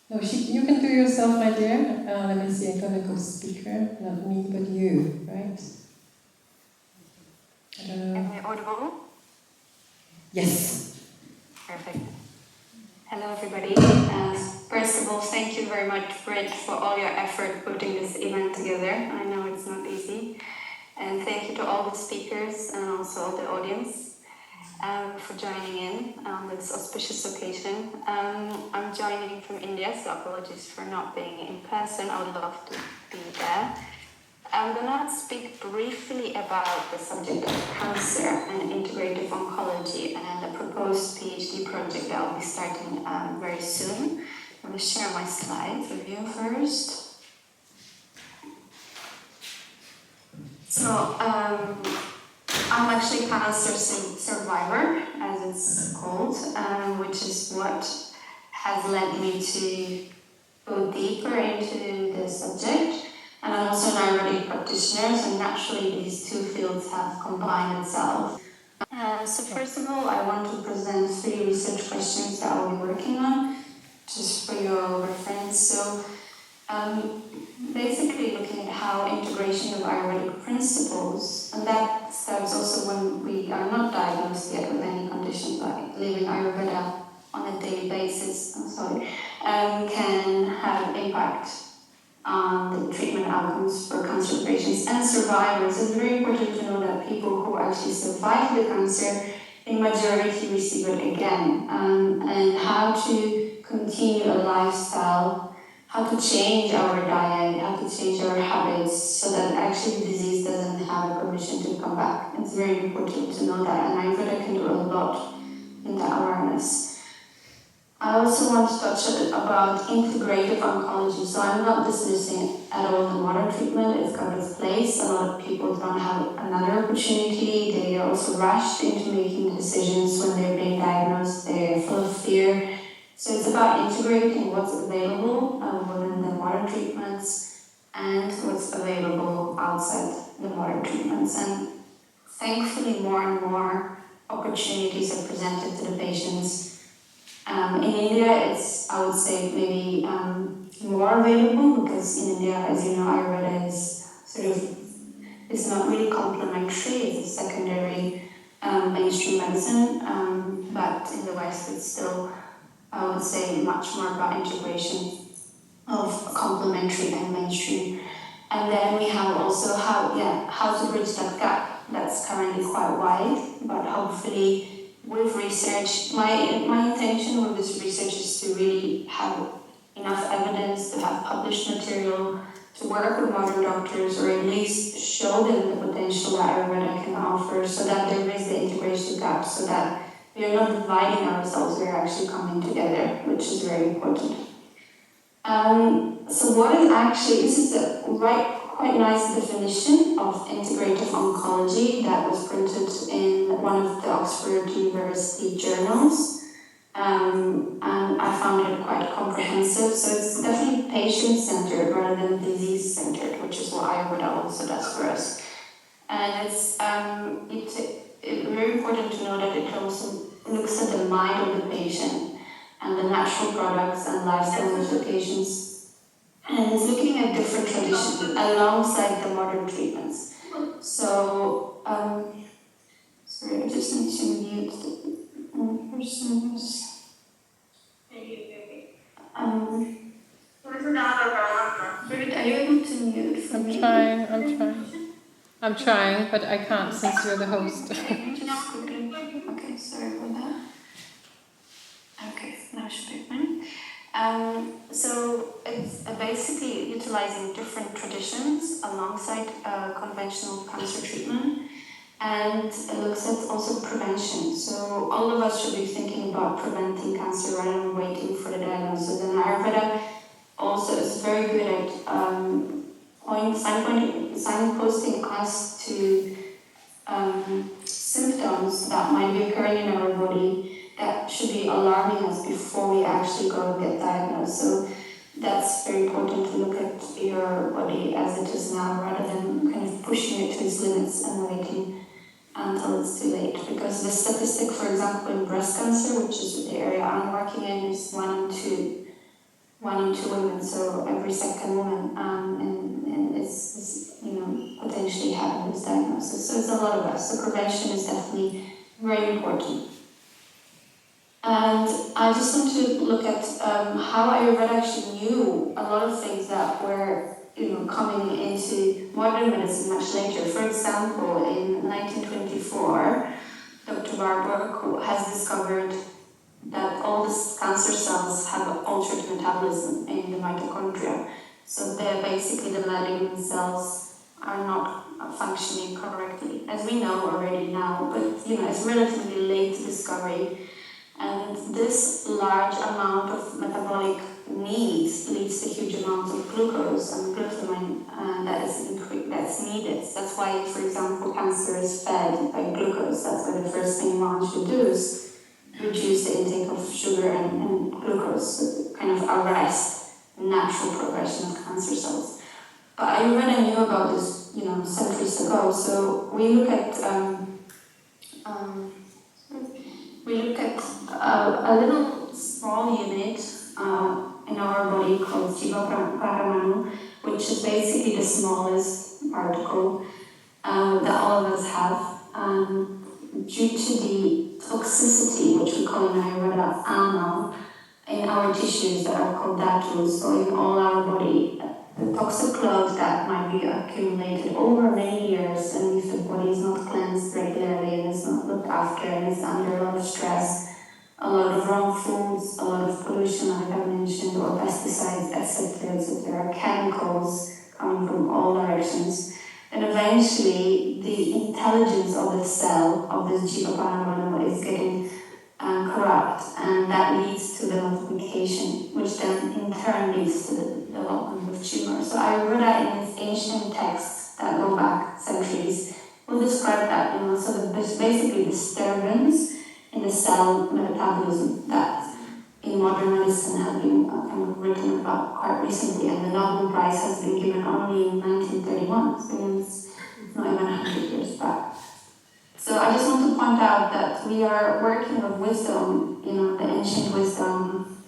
No, you can do yourself, my dear. Let me see, I'm gonna go speaker. Not me, but you, right? I don't know. Am I audible? Yes. Perfect. Hello, everybody. First of all, thank you very much, Brit, for all your effort putting this event together. I know it's not easy. And thank you to all the speakers and also the audience for joining in on this auspicious occasion. I'm joining from India, so apologies for not being in person. I would love to be there. I'm going to speak briefly about the subject of cancer and integrative oncology and a proposed PhD project that I'll be starting very soon. I'm going to share my slides with you first. So, I'm actually a cancer survivor, as it's called, which is what has led me to go deeper into the subject. And I'm also an Ayurvedic practitioner, so naturally these two fields have combined itself. So first of all, I want to present 3 research questions that I'll be working on, just for your reference. So basically looking at how integration of Ayurvedic principles, and that starts also when we are not diagnosed yet with any condition, but living Ayurveda on a daily basis, can have impact on the treatment outcomes for cancer patients and survivors. It's very important to know that people who actually survive the cancer, in majority receive it again, and how to continue a lifestyle, how to change our diet, how to change our habits so that actually the disease doesn't have a permission to come back. It's very important to know that, and Ayurveda can do a lot in that awareness. I also want to touch about integrative oncology. So I'm not dismissing at all the modern treatment. It's got its place. A lot of people don't have another opportunity. They are also rushed into making decisions when they're being diagnosed. They're full of fear. So it's about integrating what's available within the modern treatments and what's available outside the modern treatments. And thankfully, more and more opportunities are presented to the patients. In India, it's, I would say, maybe more available, because in India, as you know, Ayurveda is it's not really complementary, it's a secondary mainstream medicine, but in the West, it's still, I would say, much more about integration of complementary and mainstream. And then we have also how to bridge that gap that's currently quite wide, but hopefully with research, my intention with this research is to really have enough evidence, to have published material, to work with modern doctors, or at least show them the potential that Ayurveda can offer, so that there is the integration gap, so that we are not dividing ourselves, we are actually coming together, which is very important. So what is actually, this is a quite nice definition of integrative oncology that was printed in one of the Oxford University journals. And I found it quite comprehensive, so it's definitely patient-centered rather than disease-centered, which is what Ayurveda also does for us. And it's very important to know that it also looks at the mind of the patient and the natural products and lifestyle modifications. And it's looking at different traditions alongside the modern treatments. So, sorry, I just need to mute the person who's... Birgit, are you able to mute for me? I'm trying, but I can't since you're the host. Okay, sorry about that. Okay, now it should be fine. So it's basically utilizing different traditions alongside conventional cancer treatment, and it looks at also prevention. So all of us should be thinking about preventing cancer rather than waiting for the diagnosis. And Ayurveda also is very good at signposting us to symptoms that might be occurring in our body that should be alarming us before we actually go and get diagnosed. So that's very important to look at your body as it is now, rather than kind of pushing it to its limits and waiting until it's too late. Because the statistic, for example, in breast cancer, which is the area I'm working in, is 1 in 2 women, so every second woman, and it's potentially having this diagnosis. So it's a lot of us. So prevention is definitely very important. And I just want to look at how Ayurveda actually knew a lot of things that were coming into modern medicine much later. For example, in 1924, Dr. Warburg has discovered that all the cancer cells have altered metabolism in the mitochondria. So they're basically the malignant cells are not functioning correctly, as we know already now, but it's relatively late discovery. And this large amount of metabolic needs leads to huge amounts of glucose and glutamine that's needed. That's why, for example, cancer is fed by glucose. That's why the first thing you want to do is reduce the intake of sugar and glucose, so kind of arrest the natural progression of cancer cells. But Ayurveda knew about this, centuries ago. So we look at a little small unit in our body called Jiva Paramanu, which is basically the smallest particle that all of us have. Due to the toxicity, which we call in Ayurveda ama, in our tissues that are called dhatus, so in all our body, the toxic load that might be accumulated over many years, and if the body is not cleansed regularly and is not looked after and is under a lot of stress, a lot of wrong foods, a lot of pollution, like I mentioned, or pesticides, etc., chemicals coming from all directions, and eventually the intelligence of the cell, of this Jiva Paramanu, is getting corrupt, and that leads to the multiplication, which then in turn leads to the development of tumors. So Ayurveda, in its ancient texts that go back centuries, will describe that, so there's basically disturbance in the cell metabolism that in modern medicine has been kind of written about quite recently, and the Nobel Prize has been given only in 1931, so it's not even 100 years back. So I just want to point out that we are working with wisdom, the ancient wisdom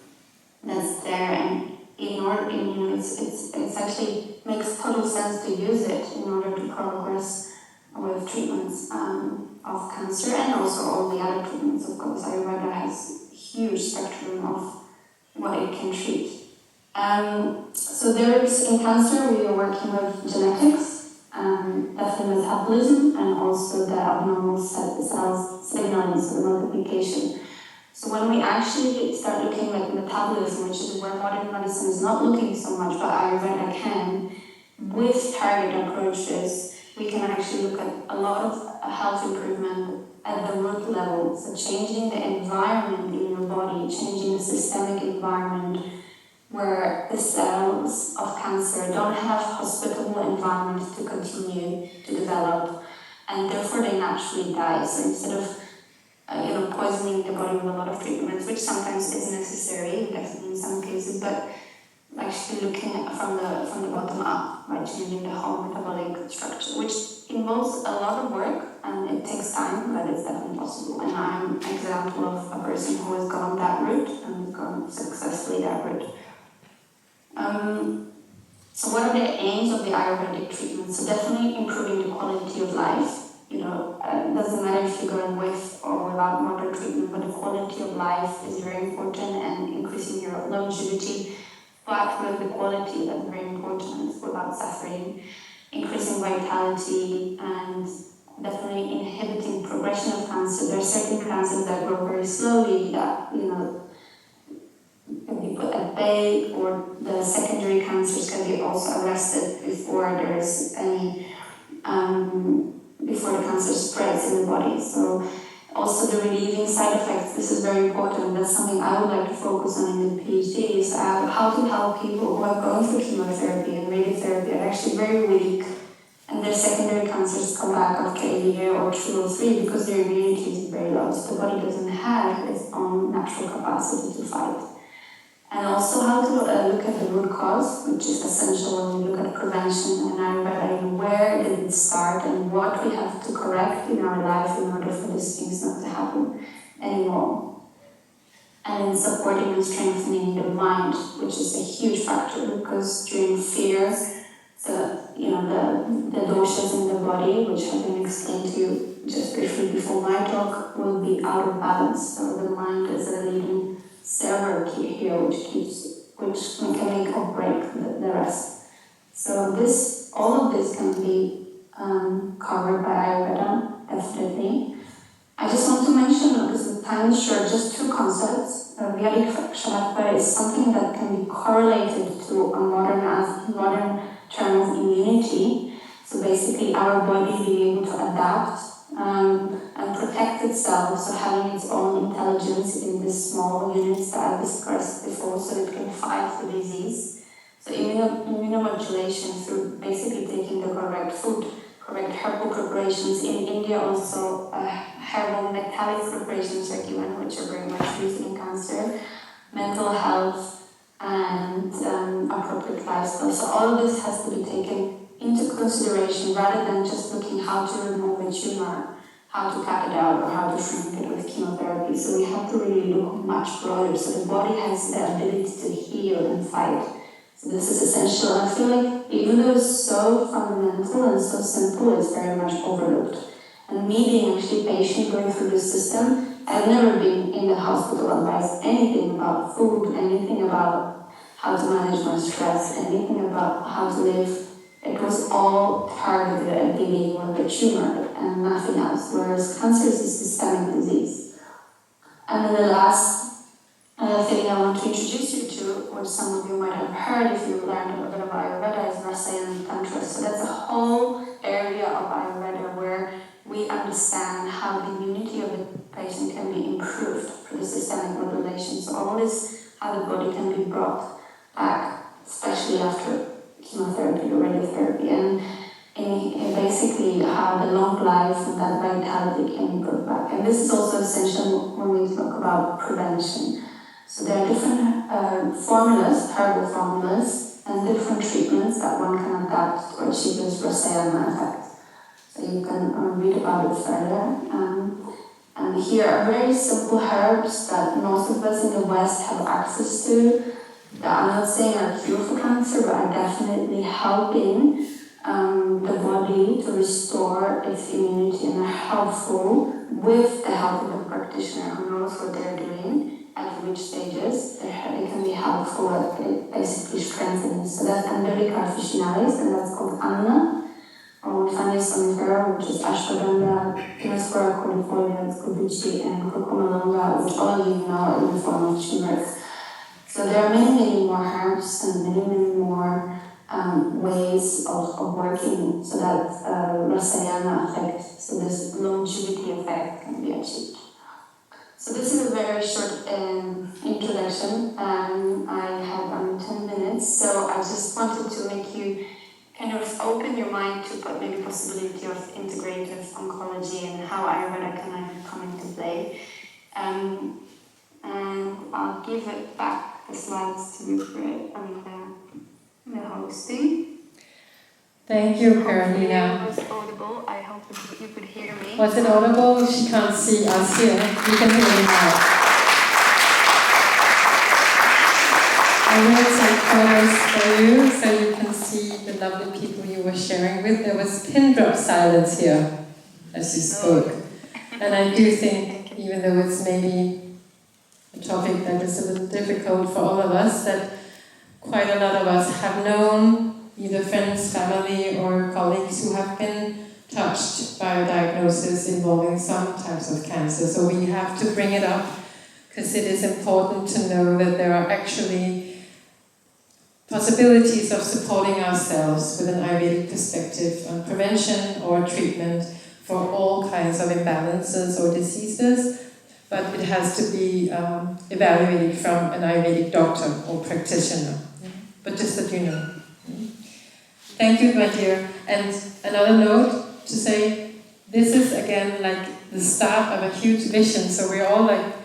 that's there, and it's actually makes total sense to use it in order to progress with treatments of cancer, and also all the other treatments. Of course, Ayurveda has a huge spectrum of what it can treat. So there is, in cancer, we are working with genetics, definitely metabolism, and also the abnormal cells signaling, so the multiplication. So when we actually start looking at metabolism, which is where modern medicine is not looking so much, but Ayurveda can, with target approaches, we can actually look at a lot of health improvement at the root level. So changing the environment in your body, changing the systemic environment where the cells of cancer don't have hospitable environment to continue to develop, and therefore they naturally die. So instead of poisoning the body with a lot of treatments, which sometimes is necessary, definitely in some cases, but actually looking at from the bottom up by changing the whole metabolic structure, which involves a lot of work and it takes time, but it's definitely possible. And I'm an example of a person who has gone that route and gone successfully that route. So what are the aims of the Ayurvedic treatment? So definitely improving the quality of life. It doesn't matter if you're going with or without modern treatment, but the quality of life is very important, and increasing your longevity, but with the quality, that's very important, without suffering, increasing vitality, and definitely inhibiting progression of cancer. There are certain cancers that grow very slowly that, can be put at bay, or the secondary cancers can be also arrested before there's any before the cancer spreads in the body. So also the relieving side effects, this is very important. That's something I would like to focus on in the PhD, is how to help people who are going through chemotherapy and radiotherapy are actually very weak, and their secondary cancers come back after a year or 2 or 3 because their immunity is very low, so the body doesn't have its own natural capacity to fight. And also how to look at the root cause, which is essential when we look at prevention and Ayurveda, where did it start and what we have to correct in our life in order for these things not to happen anymore. And in supporting and strengthening the mind, which is a huge factor, because during fear, the doshas in the body, which have been explained to you just briefly before my talk, will be out of balance. So the mind is a leading server key here, which can make or break the rest. So all of this can be covered by Ayurveda, definitely. I just want to mention, because the time is short, just 2 concepts. Vedic Shavakva is something that can be correlated to a modern term of immunity. So basically our body being able to adapt and protect itself, so having its own intelligence in these small units that I discussed before, so it can fight the disease. So immunomodulation through basically taking the correct food, correct herbal preparations. In India also, herbal metallic preparations are given, which are very much used in cancer, mental health, and appropriate lifestyle. So all of this has to be taken into consideration rather than just looking how to remove a tumor, how to cut it out, or how to shrink it with chemotherapy. So we have to really look much broader, so the body has the ability to heal and fight. So this is essential. I feel like even though it's so fundamental and so simple, it's very much overlooked. And me being actually patient going through the system, I've never been in the hospital advised anything about food, anything about how to manage my stress, anything about how to live. It was all targeted at dealing with the tumor and nothing else, whereas cancer is a systemic disease. And then the last thing I want to introduce you to, which some of you might have heard if you learned a bit of Ayurveda, is Rasayana and Tantra. So that's a whole area of Ayurveda where we understand how the immunity of the patient can be improved through the systemic modulation. So all this, how the body can be brought back, especially after chemotherapy or radiotherapy, and basically how the long life and that vitality can be brought back. And this is also essential when we talk about prevention. So there are different formulas, herbal formulas, and different treatments that one can adapt to achieve this Rasayana effect. So you can read about it further. And here are very simple herbs that most of us in the West have access to, that I'm not saying are a cure for cancer, but are definitely helping the body to restore its immunity, and are helpful with the help of a practitioner who knows what they're doing, at which stages they can be helpful at basically strengthening. So that's Andrelica officinalis, and that's called Anna, from Fanes Samvera, which is ashwagandha, Pinaspora cordifolia, Skubuchi, and Cucumalanga, which all leave now in the form of turmeric. So there are many, many more herbs and many, many more ways of working so that Rasayana effect, so this longevity effect can be achieved. So this is a very short introduction. I have 10 minutes, so I just wanted to make you kind of open your mind to maybe possibility of integrative oncology and how Ayurveda can come into play. And I'll give it back the slides to you, Fred, and the hosting. Thank you, Carolina. It was audible. I hope you could hear me. Was it audible? She can't see us here. You can hear me now. I will take photos for you so you can see the lovely people you were sharing with. There was pin drop silence here as you spoke. And I do think, even though it's maybe a topic that is a little difficult for all of us, that quite a lot of us have known either friends, family, or colleagues who have been touched by a diagnosis involving some types of cancer. So we have to bring it up because it is important to know that there are actually possibilities of supporting ourselves with an Ayurvedic perspective on prevention or treatment for all kinds of imbalances or diseases, but it has to be evaluated from an Ayurvedic doctor or practitioner. But just that you know. Thank you, my dear. And another note to say, this is again like the start of a huge vision. So we're all like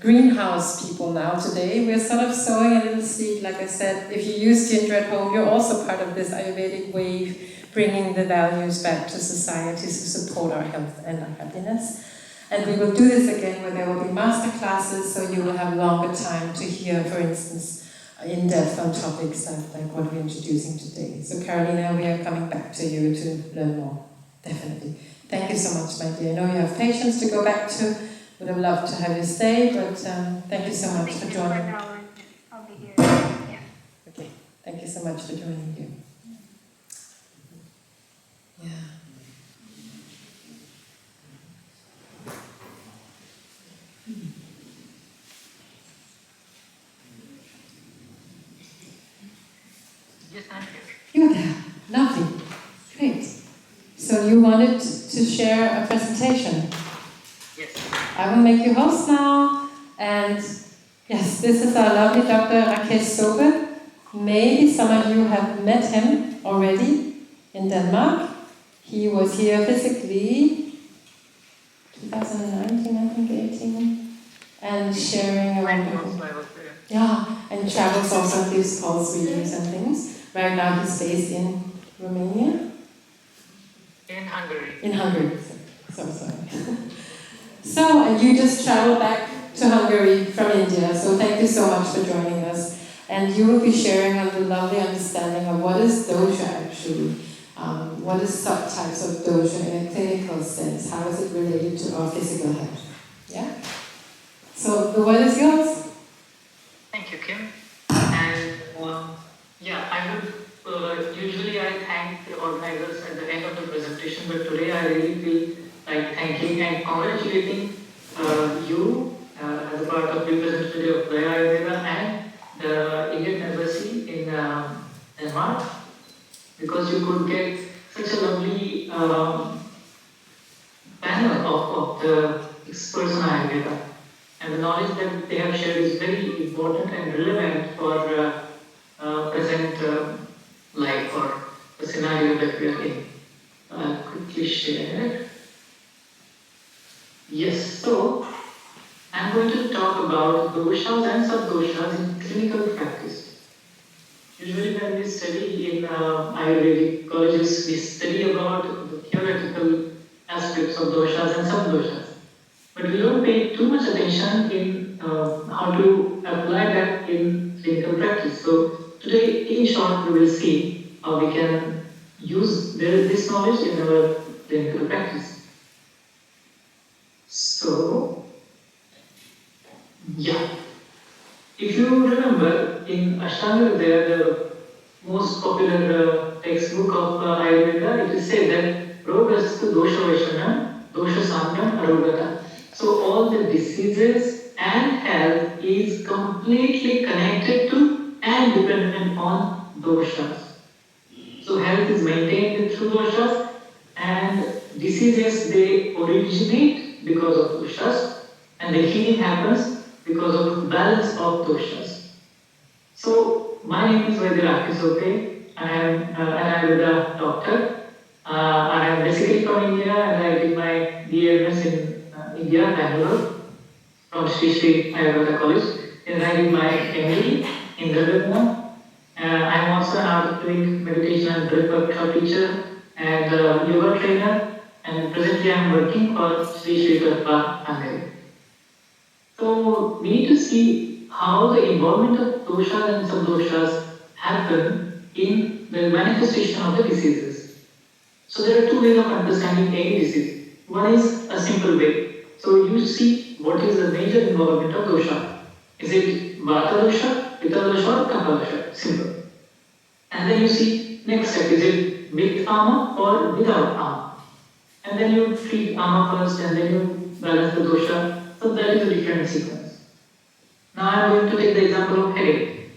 greenhouse people now today. We're sort of sowing a little seed, like I said. If you use ginger at home, you're also part of this Ayurvedic wave, bringing the values back to society to support our health and our happiness. And we will do this again where there will be master classes, so you will have longer time to hear, for instance, in depth on topics like what we're introducing today. So Carolina, we are coming back to you to learn more, definitely. Thank you so much, my dear. I know you have patients to go back to. Would have loved to have you stay, but thank you so much for joining. I'll be here. Yeah. Okay, thank you so much for joining you. Yeah. Yes, I'm here. You're there. Lovely. Great. So you wanted to share a presentation? Yes. I will make you host now. And yes, this is our lovely Dr. Rakesh Sobe. Maybe some of you have met him already in Denmark. He was here physically 2019, I think, 18, and sharing around. Yeah, and travels also and gives calls, readings and things. Right now he's based in Romania? In Hungary. In Hungary. So sorry. So, and you just traveled back to Hungary from India, so thank you so much for joining us. And you will be sharing on the lovely understanding of what is dosha actually, what is subtypes of dosha in a clinical sense, how is it related to our physical health. Yeah? So the word is yours. Thank you, Kim. And yeah, I would usually I thank the organizers at the end of the presentation, but today I really feel like thanking and congratulating you as a part of representative of AyurVeda and the Indian Embassy in Denmark, because you could get such a lovely panel of the experts on Ayurveda. And the knowledge that they have shared is very important and relevant for present life or the scenario that we are in. I'll quickly share. Yes, so I'm going to talk about doshas and sub-doshas in clinical practice. Usually when we study in Ayurvedic colleges, we study about the theoretical aspects of doshas and sub-doshas. But we don't pay too much attention in how to apply that in clinical practice. So today, in short, we will see how we can use this knowledge in our clinical practice. So, yeah. If you remember, in Ashtanga there, the most popular textbook of Ayurveda, it is said that Rogastu Dosha Vaishanam, Dosha Samyam Arogata. So all the diseases and health is completely connected to and dependent on doshas. So health is maintained through doshas, and diseases, they originate because of doshas, and the healing happens because of balance of doshas. So my name is Vaidya Sope. I am an Ayurveda doctor. I am basically from India, and I did my BMS in India, Hellerup, from Sri Ayurveda College. Then I did my MD in Vietnam. I am also an Ayurvedic meditation and breath workshop teacher and yoga trainer. And presently I am working for Sri Karpa Hungary. So we need to see how the involvement of doshas and subdoshas happen in the manifestation of the diseases. So there are two ways of understanding any disease. One is a simple way. So you see what is the major involvement of dosha. Is it vata dosha, pitta dosha or kapha dosha? Simple. And then you see next step, is it with ama or without ama? And then you treat ama first and then you balance the dosha. So that is a different sequence. Now I am going to take the example of headache.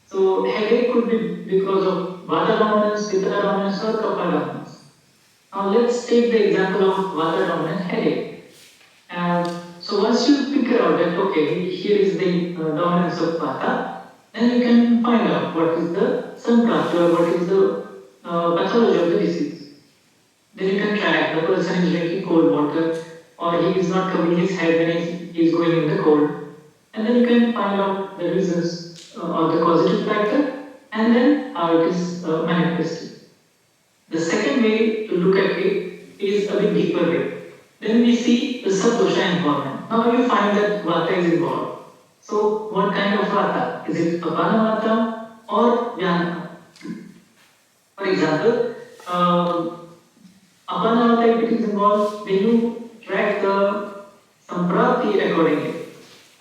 So headache could be because of vata dominance, pitta dominance or kapha dominance. Now let's take the example of vata dominant headache. So once you figure out that okay, here is the dominance of vata, then you can find out what is the samprata or what is the pathology of the disease. Then you can track the person is drinking cold water or he is not covering his head when he is going in the cold. And then you can find out the reasons or the causative factor and then how it is manifested. The second way to look at it is a bit deeper way. Then we see the subdosha involvement. Now you find that vata is involved. So what kind of vata? Is it apana vata or vyana? For example, apana vata, if it is involved, then you track the samprapti accordingly.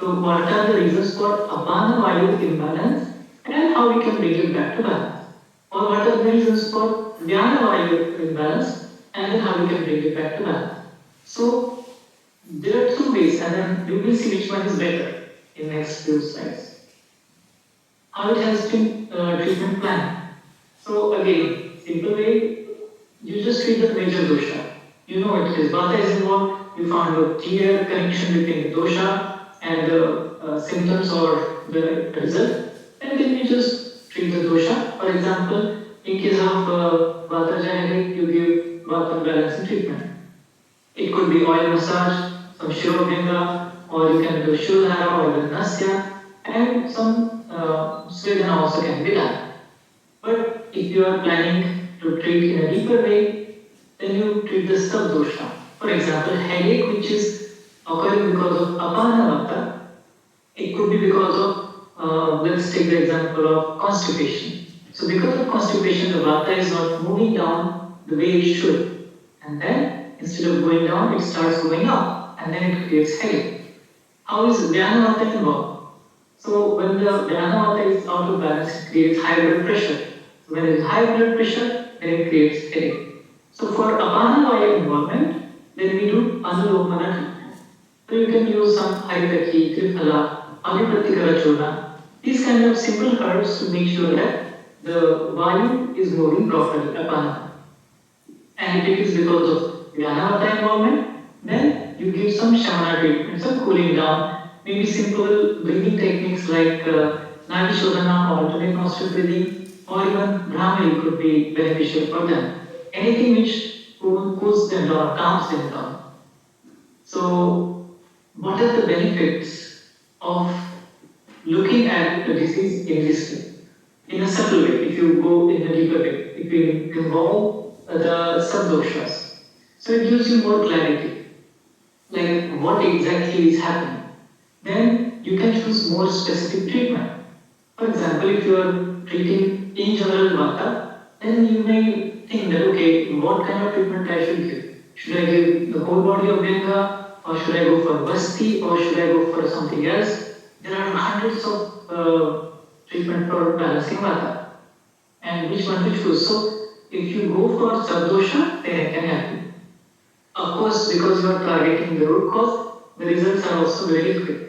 So what are the reasons for apana vayu imbalance and how we can bring it back to balance? Or what are the reasons for vyana vayu imbalance and then how we can bring it back to balance? So there are two ways, and then we will see which one is better in next few slides. How it has been treatment plan. So again, simple way, you just treat the major dosha. You know it is vata is involved. You found a clear connection between the dosha and the symptoms or the result, and then you just treat the dosha. For example, in case of vata headache, you give vata balancing treatment. It could be oil massage, some Shirodhanga, or you can do Shuddhara or the Nasya, and some Svedana also can be done. But if you are planning to treat in a deeper way, then you treat the subdosha. For example, headache which is occurring because of apana vata, it could be because of, let's take the example of constipation. So because of constipation, the vata is not moving down the way it should. And then instead of going down, it starts going up, and then it creates headache. How is Vyana Vata involved? So when the Vyana Vata is out of balance, it creates high blood pressure. So when there is high blood pressure, then it creates headache. So for Apana Vaya involvement, then we do Anulomana treatment. So you can use some Haritaki, Triphala, Avipratikara Churna, these kind of simple herbs to make sure that the Vayu is moving properly, Apana. And if it is because of Vyana Vata involvement, then you give some Shamana treatment, some cooling down, maybe simple breathing techniques like Nadi Shodhana, alternate nostril breathing, or even Brahmari could be beneficial for them. Anything which cools them down, calms them down. So, what are the benefits of looking at the disease in this way? In a subtle way, if you go in a deeper way, if you involve the subdoshas. So it gives you more clarity, like what exactly is happening. Then you can choose more specific treatment. For example, if you are treating in general vata, then you may think that okay, what kind of treatment I should give? Should I give the whole body of Benga, or should I go for Basti, or should I go for something else? There are hundreds of treatment for balancing vata. and which one to choose. So if you go for subdosha, then I can help you. Of course, because you are targeting the root cause, the results are also very quick.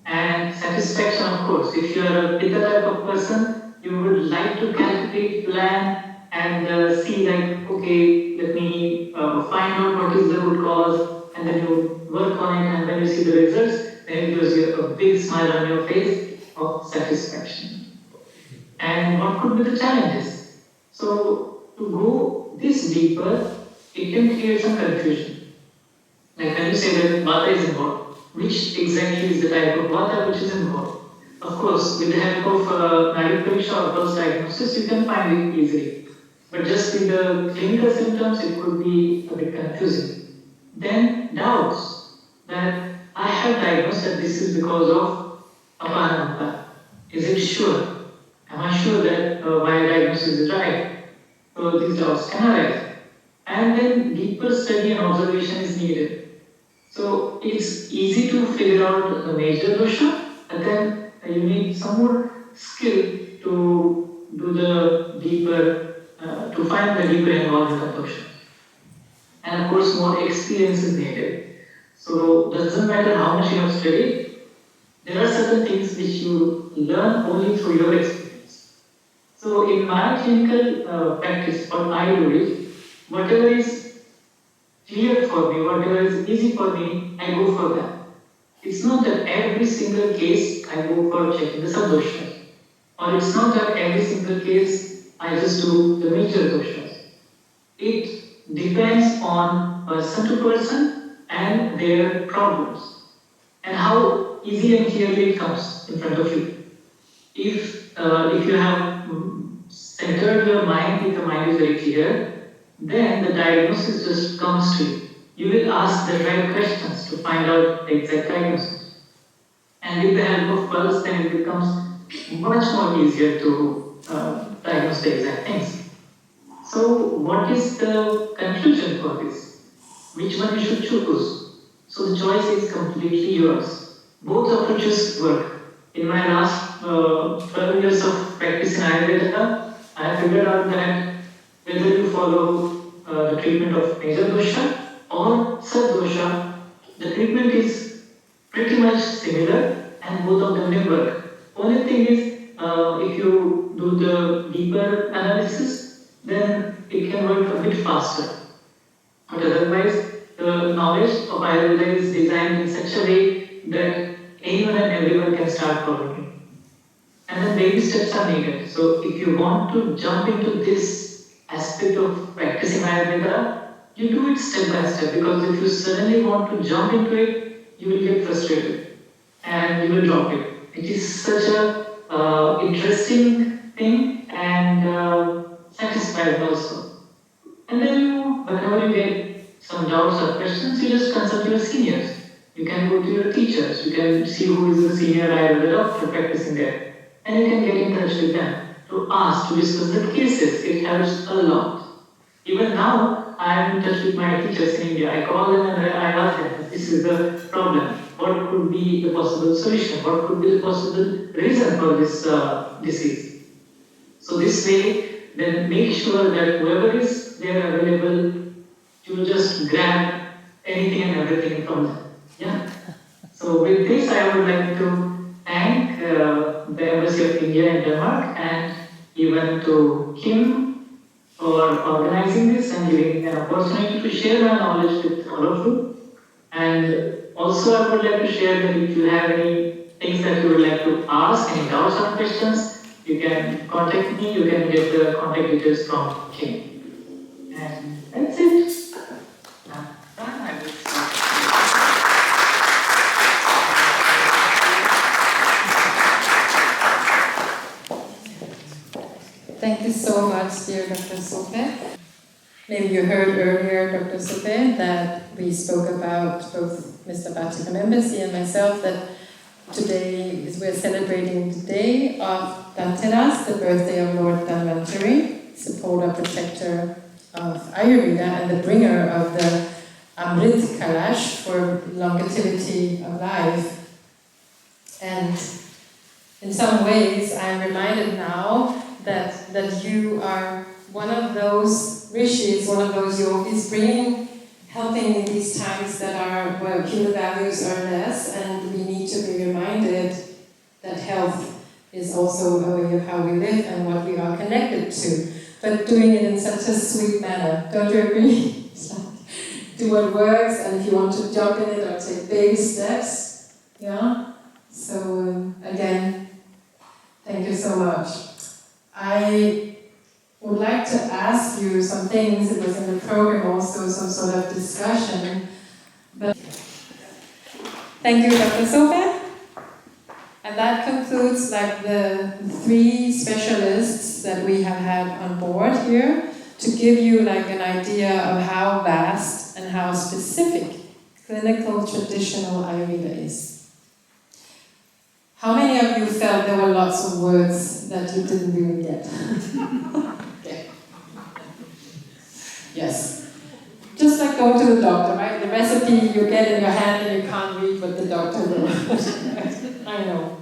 And satisfaction, of course, if you are a Pitta type of person, you would like to calculate, plan, and see like, okay, let me find out what is the root cause, and then you work on it, and when you see the results, then it gives you a big smile on your face of satisfaction. And what could be the challenges? So, to go this deeper, it can create some confusion. Like when you say that Vata is involved, which exactly is the type of Vata which is involved? Of course, with the help of Nadi Pariksha or pulse diagnosis, you can find it easily. But just with the clinical symptoms, it could be a bit confusing. Then doubts that I have diagnosed that this is because of Apanamata. Is it sure? Am I sure that my diagnosis is right? So these doubts can arise. And then deeper study and observation is needed. So it's easy to figure out the major dosha, and then you need some more skill to do the deeper, to find the deeper involvement of dosha. And of course, more experience is needed. So it doesn't matter how much you have studied, there are certain things which you learn only through your experience. So in my clinical practice, what I do is, whatever is clear for me, whatever is easy for me, I go for that. It's not that every single case I go for checking the subdoshas. Or it's not that every single case I just do the major doshas. It depends on person to person and their problems and how easy and clearly it comes in front of you. If you have centered your mind, if the mind is very clear, then the diagnosis just comes to you. You will ask the right questions to find out the exact diagnosis. And with the help of pulse, then it becomes much more easier to diagnose the exact things. So, what is the conclusion for this? Which one you should choose? So, the choice is completely yours. Both approaches work. In my last 12 years of practice in Ayurveda, I have figured out that whether you follow the treatment of major dosha or sub-dosha, the treatment is pretty much similar and both of them will work. Only thing is, if you do the deeper analysis, then it can work a bit faster. But otherwise, the knowledge of Ayurveda is designed in such a way that anyone and everyone can start following it. And then baby steps are needed. So if you want to jump into this aspect of practicing Ayurveda, you do it step by step, because if you suddenly want to jump into it, you will get frustrated and you will drop it. It is such a interesting thing and satisfying also. And then whenever you get some doubts or questions, you just consult your seniors. You can go to your teachers. You can see who is the senior Ayurveda doctor practicing there, and you can get in touch with them to ask, to discuss the cases. It helps a lot. Even now, I am in touch with my teachers in India. I call them and I ask them, this is the problem. What could be the possible solution? What could be the possible reason for this disease? So this way, then make sure that whoever is there available, you just grab anything and everything from them. Yeah. So with this, I would like to thank the Embassy of India in Denmark and even to Kim for organizing this and giving an opportunity to share my knowledge with all of you. And also, I would like to share that if you have any things that you would like to ask, any doubts or questions, you can contact me. You can get the contact details from Kim. And that's it. Thank you so much, dear Dr. Sope. Maybe you heard earlier, Dr. Sope, that we spoke about, both Mr. Bech from Embassy and myself, that today we're celebrating the day of Dhanteras, the birthday of Lord Dhanvantari, supporter, protector of Ayurveda and the bringer of the Amrit Kalash for longevity of life. And in some ways, I'm reminded now that you are one of those rishis, one of those yogis, helping in these times that are where human values are less, and we need to be reminded that health is also a way of how we live and what we are connected to. But doing it in such a sweet manner, don't you agree? Do what works, and if you want to jump in it or take baby steps, yeah? So again, thank you so much. I would like to ask you some things. It was in the program also, some sort of discussion. But thank you, Dr. Sobe. And that concludes like the 3 specialists that we have had on board here to give you like an idea of how vast and how specific clinical traditional Ayurveda is. How many of you felt there were lots of words that you didn't really get? Okay. Yes. Just like going to the doctor, right? The recipe you get in your hand and you can't read what the doctor wrote. I know.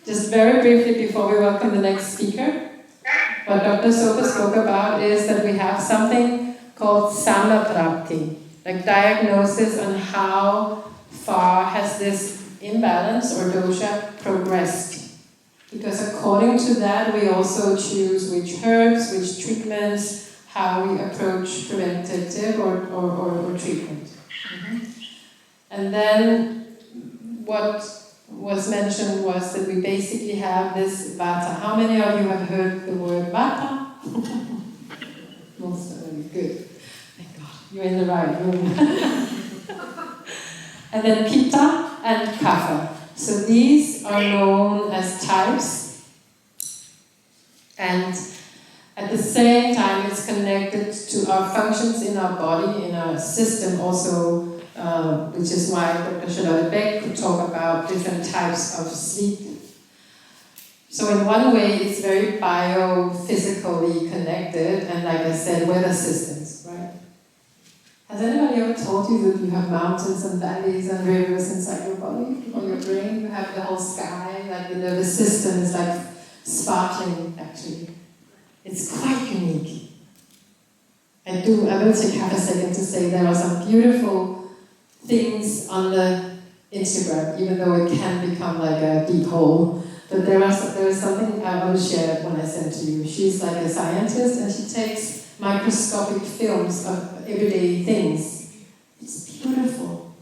Just very briefly before we welcome the next speaker, what Dr. Sopa spoke about is that we have something called Samaprapti, like diagnosis on how far has this imbalance or dosha progressed. Because according to that, we also choose which herbs, which treatments, how we approach preventative or treatment. And then what was mentioned was that we basically have this vata. How many of you have heard the word vata? Most of you, good. Thank God, you're in the right room. And then pitta and kapha. So these are known as types, and at the same time it's connected to our functions in our body, in our system also, which is why Dr. Bech could talk about different types of sleep. So in one way it's very biophysically connected, and like I said, weather systems, right? Has anybody ever told you that you have mountains and valleys and rivers inside your body or your brain? You have the whole sky, like the nervous system is like sparkling actually. It's quite unique. I will take half a second to say there are some beautiful things on the Instagram, even though it can become like a deep hole. But there is something I will share when I send to you. She's like a scientist and she takes microscopic films of everyday things. It's beautiful.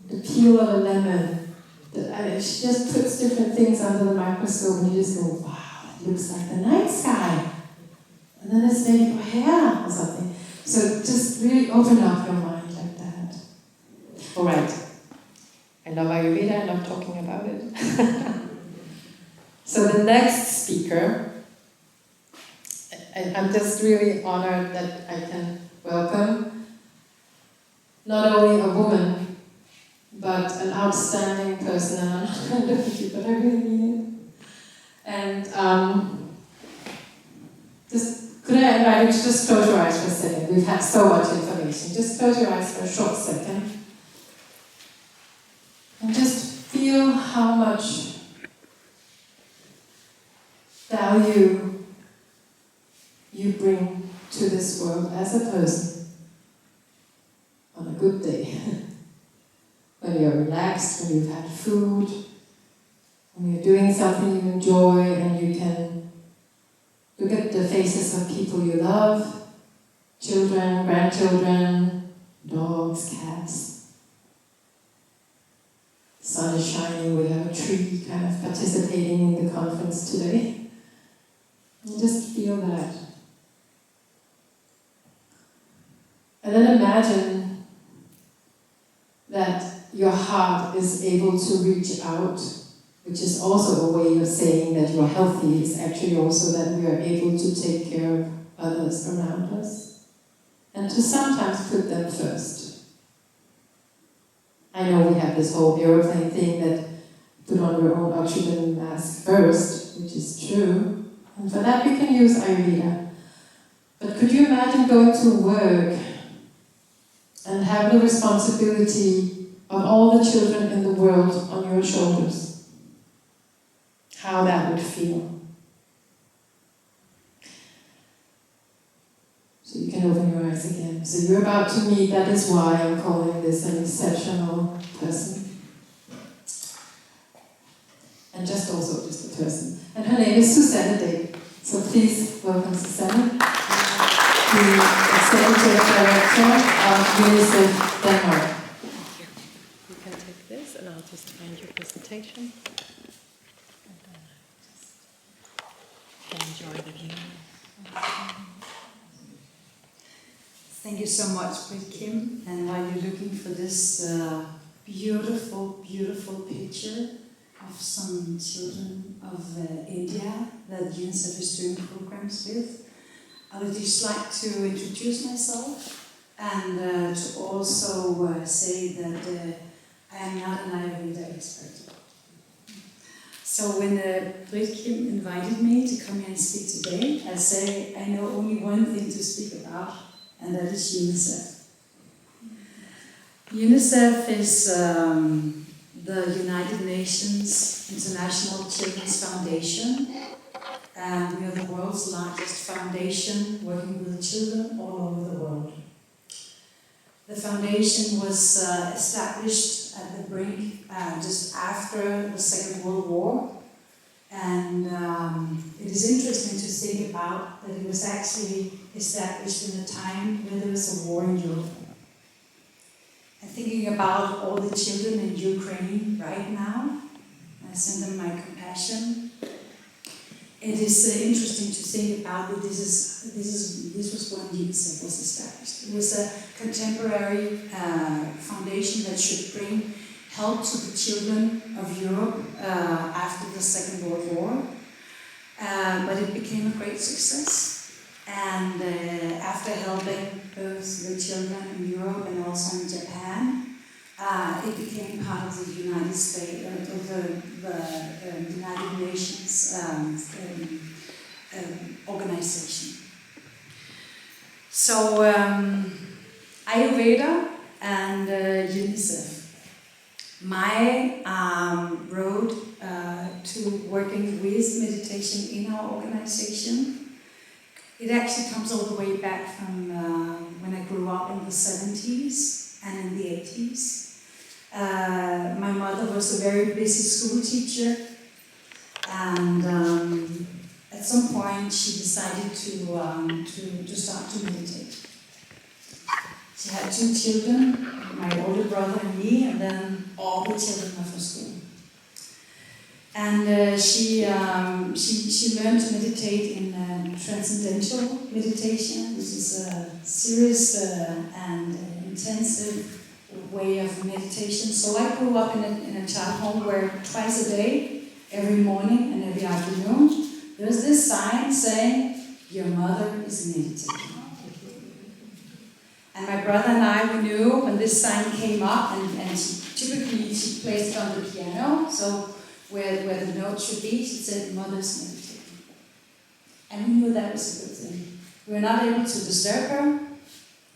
The peel of a lemon. She just puts different things under the microscope and you just go, wow, it looks like the night sky. And then it's maybe your hair or something. So just really open up your mind like that. All right. I love Ayurveda, I love talking about it. So the next speaker, I'm just really honored that I can welcome not only a woman, but an outstanding person, and I'm not going to look at you, but I really mean it. And could I invite you to just close your eyes for a second? We've had so much information. Just close your eyes for a short second. And just feel how much value you bring to this world as a person on a good day. When you're relaxed, when you've had food, when you're doing something you enjoy and you can look at the faces of people you love, children, grandchildren, dogs, cats. The sun is shining, we have a tree kind of participating in the conference today. And just feel that. And then imagine that your heart is able to reach out, which is also a way of saying that you're healthy. It's actually also that we are able to take care of others around us and to sometimes put them first. I know we have this whole airplane thing that put on your own oxygen mask first, which is true. And for that we can use Ayurveda. But could you imagine going to work and have the responsibility of all the children in the world on your shoulders? How that would feel. can open your eyes again. So you're about to meet, that is why I'm calling this an exceptional person. And just a person. And her name is Susanne Day. So please welcome Susanne, the Executive Director of UNICEF Denmark. You can take this and I'll just find your presentation. And then I just enjoy the view. Thank you so much, Kim. And while you're looking for this beautiful, beautiful picture of some children of India that UNICEF is doing programs with, I would just like to introduce myself and to also say that I am not an AyurVeda expert. So when Britt Kim invited me to come here and speak today, I say I know only one thing to speak about, and that is UNICEF. UNICEF is the United Nations International Children's Foundation, and we are the world's largest foundation working with children all over the world. The foundation was established at the brink just after the Second World War, and it is interesting to think about that it was actually established in a time when there was a war in Europe. And thinking about all the children in Ukraine right now, I send them my compassion. It is interesting to think about that this was when UNICEF was established. It was a contemporary foundation that should bring help to the children of Europe after the Second World War. But it became a great success. And after helping both the children in Europe and also in Japan, it became part of the United States, of the United Nations organization. So AyurVeda and UNICEF. My road to working with meditation in our organization, it actually comes all the way back from when I grew up in the 70s and in the 80s. My mother was a very busy school teacher, and at some point she decided to start to meditate. She had 2 children, my older brother and me, and then all the children of her school. And she learned to meditate in transcendental meditation, which is a serious and intensive way of meditation. So I grew up in a child home where twice a day, every morning and every afternoon, there was this sign saying, "Your mother is meditating." And my brother and I, we knew when this sign came up, and typically she placed it on the piano, so where the note should be, she said, "Mother's meditating." And we knew that was a good thing. We were not able to disturb her,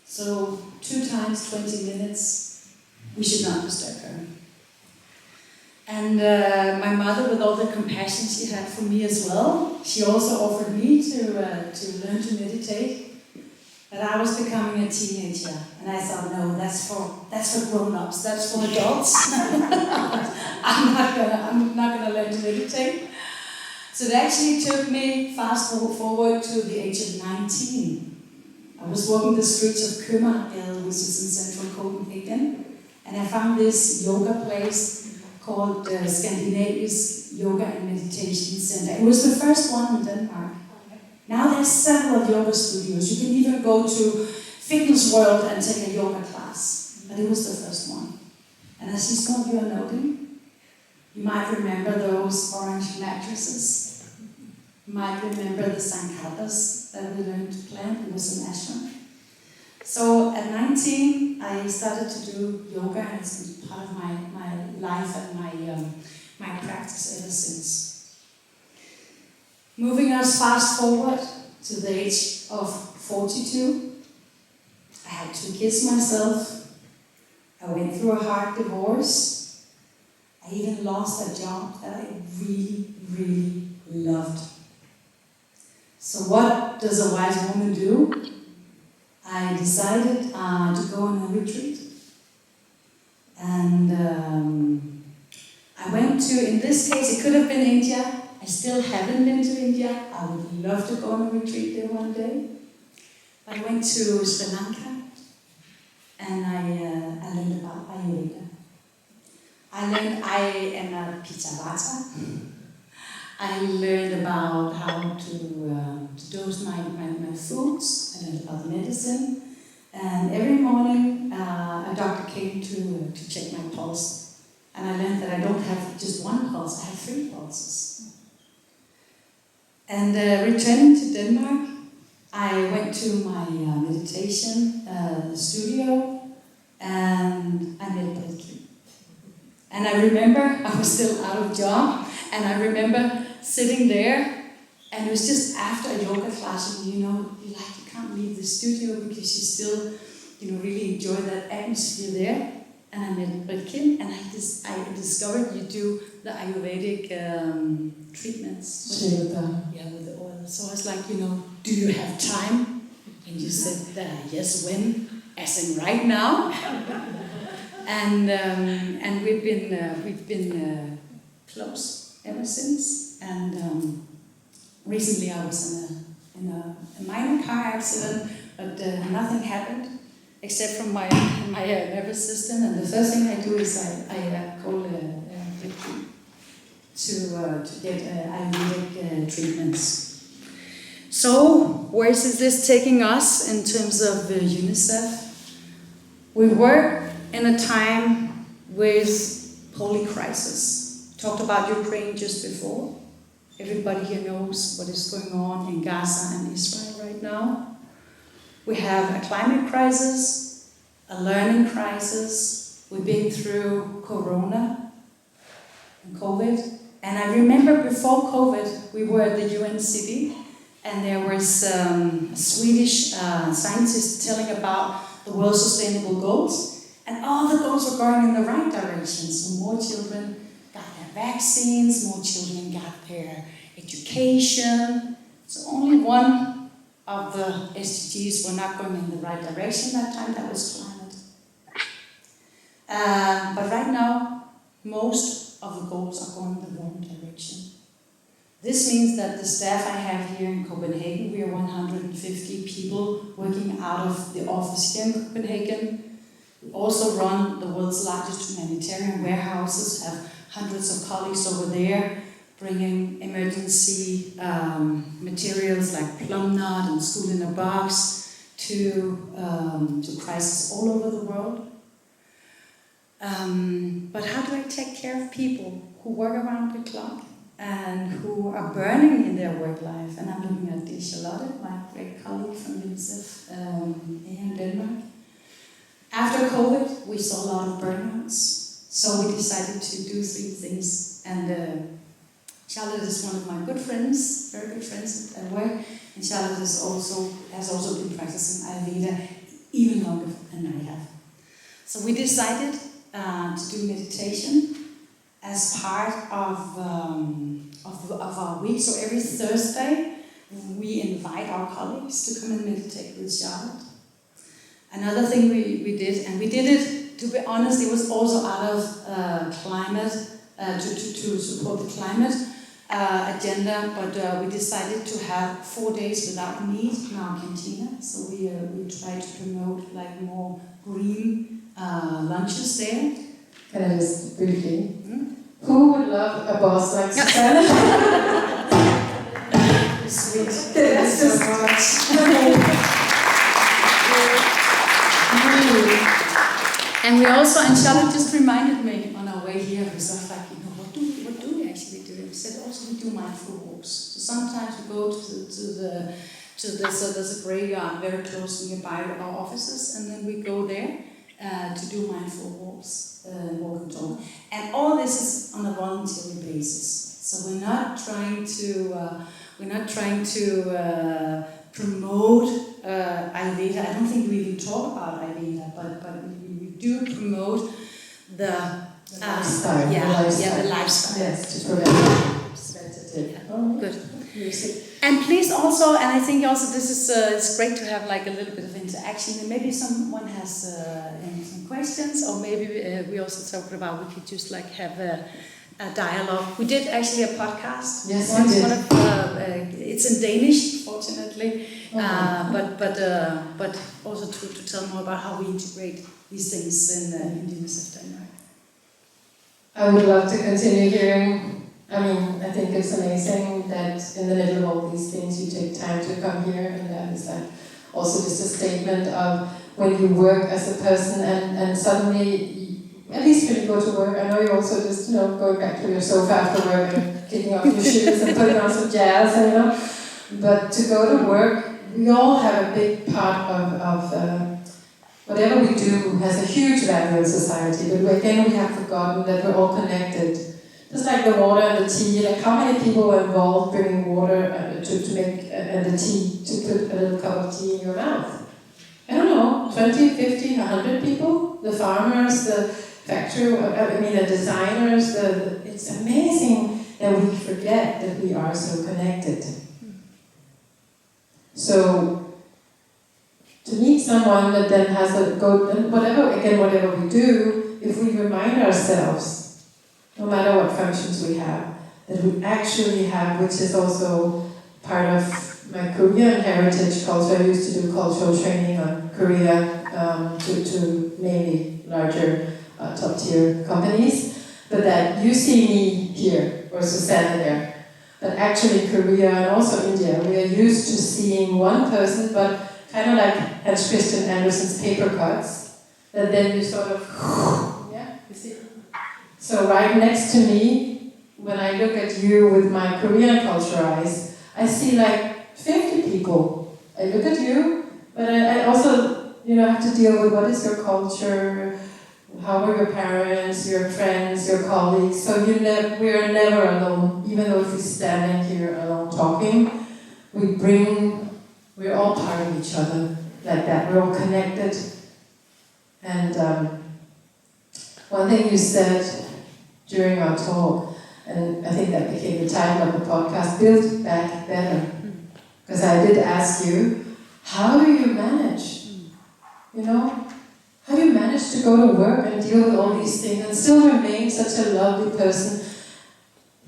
so 2 times 20 minutes, we should not disturb her. And my mother, with all the compassion she had for me as well, she also offered me to learn to meditate. But I was becoming a teenager, and I thought, no, that's for grown-ups, that's for adults. I'm not gonna learn to meditate. So it actually took me fast forward to the age of 19. I was walking the streets of København, which is in central Copenhagen, and I found this yoga place called Scandinavia's Yoga and Meditation Center. It was the first one in Denmark. Now there's several yoga studios. You can even go to Fitness World and take a yoga class. But it was the first one. And as some of you are noting, you might remember those orange mattresses. You might remember the sankalpas that we learned to plant. It was an ashram. So at 19, I started to do yoga, and it's been part of my life and my practice ever since. Moving us fast forward to the age of 42, I had 2 kids myself. I went through a hard divorce. I even lost a job that I really, really loved. So what does a wise woman do? I decided to go on a retreat. And I went to, in this case, it could have been India. I still haven't been to India. I would love to go on a retreat there one day. I went to Sri Lanka and I learned about AyurVeda. I am a Pitavata. I learned about how to dose my foods. I learned about medicine. And every morning a doctor came to check my pulse. And I learned that I don't have just one pulse, I have 3 pulses. And returning to Denmark, I went to my meditation studio and I met Bech. And I remember I was still out of job, and I remember sitting there, and it was just after a yoga class, and you can't leave the studio because you still, really enjoy that atmosphere there. And I met Bech, and I discovered you do the Ayurvedic treatments. With the oil. So I was like, do you have time? And you said, yes, when? As in right now? And we've been close ever since. And recently I was in a minor car accident, but nothing happened except from my nervous system. And the first thing I do is I call Bech to get Ayurvedic treatments. So, where is this taking us in terms of UNICEF? We work in a time with holy crisis. Talked about Ukraine just before. Everybody here knows what is going on in Gaza and Israel right now. We have a climate crisis, a learning crisis. We've been through Corona and COVID. And I remember before COVID, we were at the UN city, and there was a Swedish scientist telling about the World Sustainable Goals. And all the goals were going in the right direction. So more children got their vaccines, more children got their education. So only one of the SDGs were not going in the right direction that time, that was climate. But right now, most of the goals are going in the wrong direction. This means that the staff I have here in Copenhagen, we are 150 people working out of the office here in Copenhagen. We also run the world's largest humanitarian warehouses, have hundreds of colleagues over there, bringing emergency materials like plum nut and school in a box to crises all over the world. But how do I take care of people who work around the clock and who are burning in their work life? And I'm looking at Charlotte, my great colleague from UNICEF here in Denmark. After COVID, we saw a lot of burnouts, so we decided to do 3 things. And Charlotte is one of my good friends, very good friends at work, and Charlotte has also been practicing AyurVeda even longer than I have. So we decided to do meditation as part of our week. So every Thursday, we invite our colleagues to come and meditate with Charlotte. Another thing we did, and we did it, to be honest, it was also out of climate, to support the climate agenda, but we decided to have 4 days without meat in our cantina. So we try to promote like more green lunches there. Can I just briefly? Who would love a boss like Susanna? Sweet. That's just so much. And we also, and Charlotte just reminded me on our way here, because I was like, what do we actually do? We said also we do mindful walks. So sometimes we go so there's a graveyard very close nearby our offices, and then we go there to do mindful walks, walk and talk. And all this is on a voluntary basis. So we're not trying to promote AyurVeda. I don't think we even talk about AyurVeda, but we do promote the lifestyle. The lifestyle. Yes, to prevent preventative. Good. And please also, and I think also this is it's great to have like a little bit of interaction. And maybe someone has some questions, or maybe we also talked about we could just like have a dialogue. We did actually a podcast. Yes, once. we did. It's in Danish, fortunately, but also to tell more about how we integrate these things in Indigenous of Denmark. I would love to continue hearing. I mean, I think it's amazing that in the middle of all these things you take time to come here, and that is like also just a statement of when you work as a person and suddenly, at least when you go to work, I know you're also just, going back to your sofa after work and kicking off your shoes and putting on some jazz, but to go to work, we all have a big part of whatever we do has a huge value in society, but again we have forgotten that we're all connected. Just like the water and the tea, like how many people are involved bringing water to make and the tea, to put a little cup of tea in your mouth? I don't know, 20, 50, 100 people? The farmers, the factory, the designers, it's amazing that we forget that we are so connected. So, to meet someone that then has whatever we do, if we remind ourselves, no matter what functions we have, that we actually have, which is also part of my Korean heritage culture. I used to do cultural training on Korea to mainly larger top-tier companies, but that you see me here, or Susanna there, but actually in Korea and also India, we are used to seeing one person, but kind of like Hans Christian Andersen's paper cuts, that then you sort of, you see. So right next to me, when I look at you with my Korean culture eyes, I see like 50 people. I look at you, but I also, have to deal with what is your culture, how are your parents, your friends, your colleagues. So we are never alone, even though if we're standing here alone talking, we're all part of each other like that. We're all connected. And one thing you said during our talk, and I think that became the title of the podcast, Build Back Better. Because I did ask you, how do you manage? How do you manage to go to work and deal with all these things and still remain such a lovely person?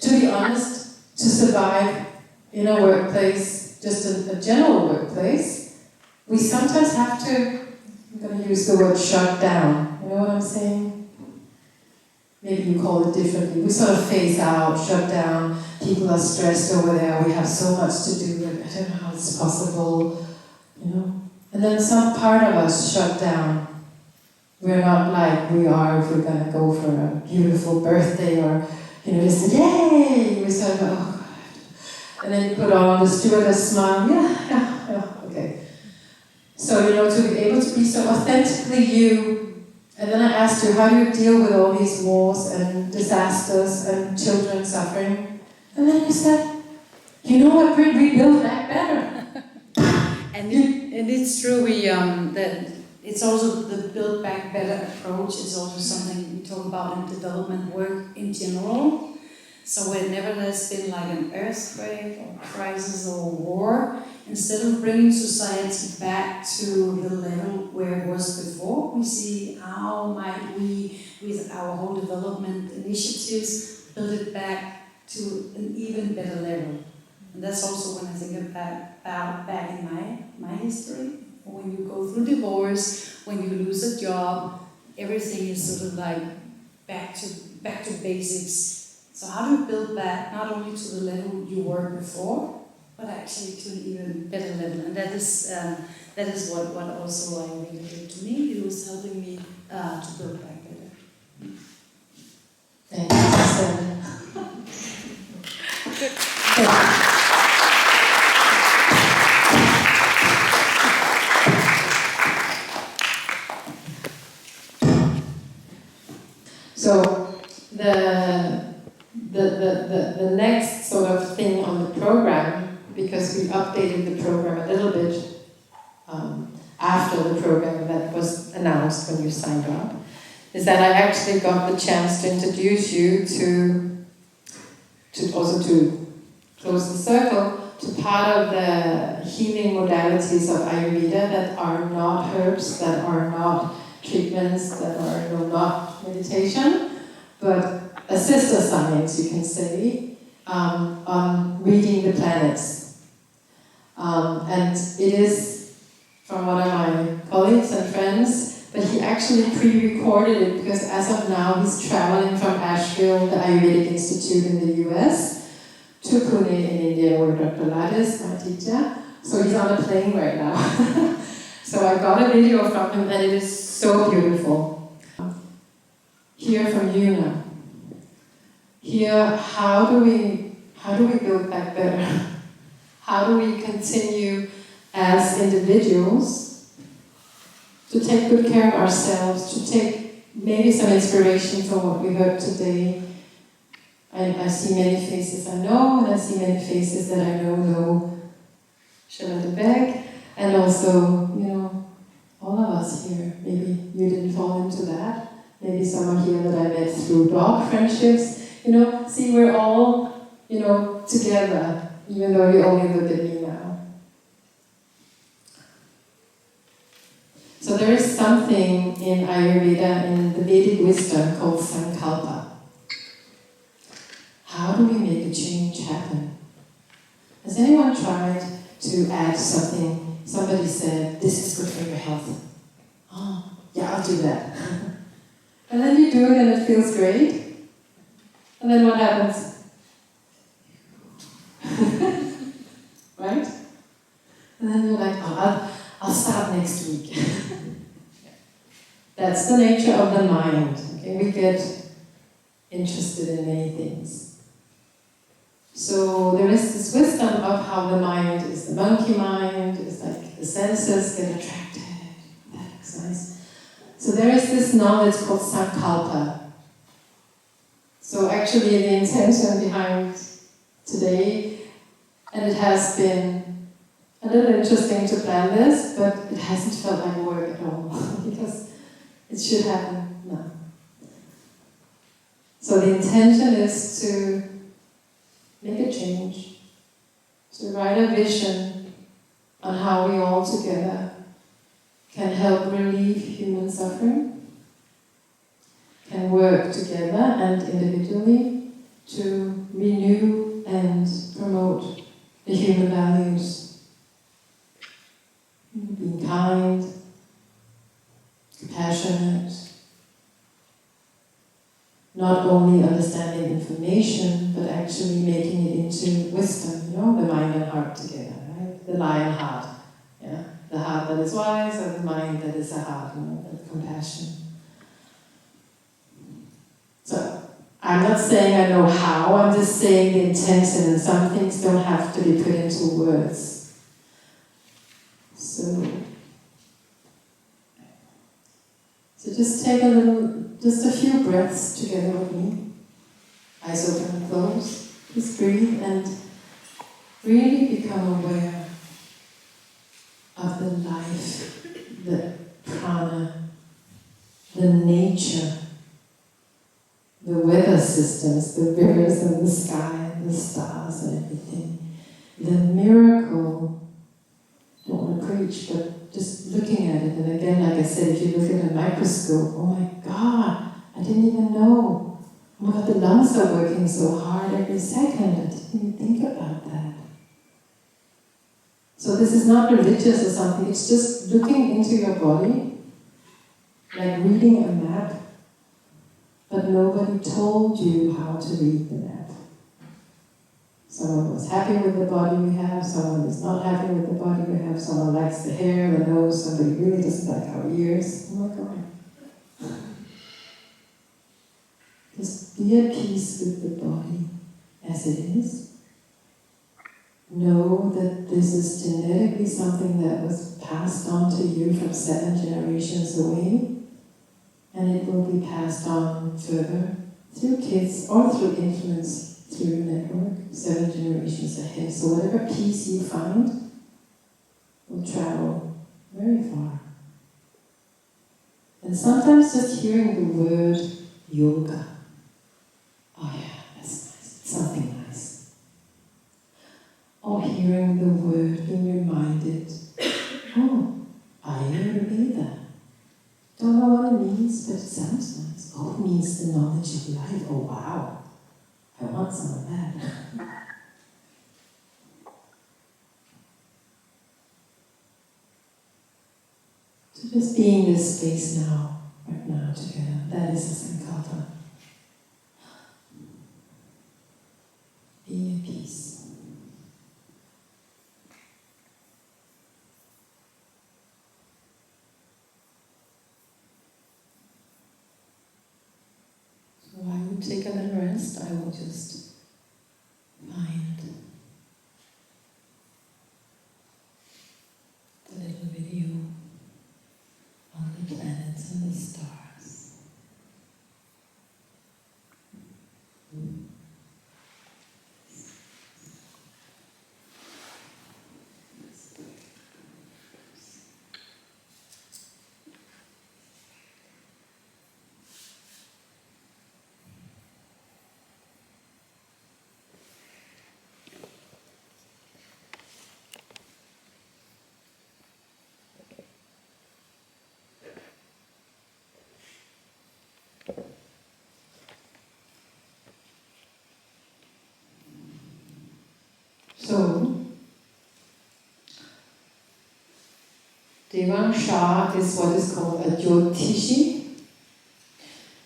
To be honest, to survive in a workplace, just a general workplace, we sometimes have to, I'm going to use the word shut down. You know what I'm saying? Maybe you call it differently. We sort of phase out, shut down. People are stressed over there. We have so much to do. I don't know how it's possible, And then some part of us shut down. We're not like we are if we're going to go for a beautiful birthday or, just yay! We sort of, oh God. And then you put on the stewardess smile. Yeah, okay. So, to be able to be so authentically you. And then I asked you, how do you deal with all these wars and disasters and children suffering? And then you said, what, we build back better. And it's true, that it's also the build back better approach is also something we talk about in development work in general. So whenever there's been like an earthquake or crisis or war, instead of bringing society back to the level where it was before, we see how might we, with our whole development initiatives, build it back to an even better level. And that's also when I think about back in my history, when you go through divorce, when you lose a job, everything is sort of like back to basics. So how do you build back not only to the level you were before, but actually to an even better level? And that is what also AyurVeda did to me. It was helping me to build back better. Thank you, Susanna. So the next sort of thing on the program, because we updated the program a little bit after the program that was announced when you signed up, is that I actually got the chance to introduce you to close the circle, to part of the healing modalities of Ayurveda that are not herbs, that are not treatments, that are not meditation, but a sister science, you can say, on reading the planets. And it is from one of my colleagues and friends, but he actually pre-recorded it because as of now he's traveling from Asheville, the Ayurvedic Institute in the US, to Pune in India, where Dr. Lad is, my teacher. So he's on a plane right now. So I got a video from him and it is so beautiful. Hear from you now. Hear how do we build back better? How do we continue as individuals to take good care of ourselves, to take maybe some inspiration from what we heard today. I see many faces I know, and I see many faces that I know Bech, and also, all of us here. Maybe you didn't fall into that. Maybe someone here that I met through dog friendships. See, we're all, together, even though you only look at me now. So there is something in Ayurveda, in the Vedic wisdom, called sankalpa. How do we make a change happen? Has anyone tried to add something? Somebody said, this is good for your health. Oh, yeah, I'll do that. And then you do it and it feels great. And then what happens? Right? And then you're like, I'll start next week. That's the nature of the mind. Okay? We get interested in many things. So there is this wisdom of how the mind is the monkey mind, it's like the senses get attracted. That's nice. So there is this knowledge called sankalpa. So actually the intention behind today, and it has been a little interesting to plan this, but it hasn't felt like work at all, because it should happen now. So the intention is to make a change, to write a vision on how we all together can help relieve human suffering, can work together and individually to renew and promote the human values. Being kind, compassionate, not only understanding information, but actually making it into wisdom, the mind and heart together, right? The lion heart, yeah? The heart that is wise, or the mind that is a heart, that compassion. So, I'm not saying I know how, I'm just saying the intention, and some things don't have to be put into words. So just take just a few breaths together with me. Eyes open and closed. Just breathe and really become aware of the life, the prana, the nature, the weather systems, the rivers and the sky and the stars and everything. The miracle, I don't want to preach, but just looking at it, and again, like I said, if you look at a microscope, oh my God, I didn't even know. Oh my God, the lungs are working so hard every second. I didn't even think about that. So this is not religious or something, it's just looking into your body, like reading a map, but nobody told you how to read the map. Someone was happy with the body we have, someone is not happy with the body we have, someone likes the hair, the nose, somebody really doesn't like our ears. Oh my God. Just be at peace with the body as it is. Know that this is genetically something that was passed on to you from 7 generations away, and it will be passed on further through kids or through influence through your network, 7 generations ahead. So whatever peace you find will travel very far. And sometimes just hearing the word yoga, oh yeah, that's nice, it's something nice. or hearing the word, being reminded, oh, AyurVeda. Don't know what it means, but it sounds nice. Oh, it means the knowledge of life. Oh, wow. I want some of that. So just being in this space now, right now, together, that is a sankalpa. Being at peace. So I will take a little rest. I will just find the little video on the planets and the stars. So, Devang Shah is what is called a Jyotishi.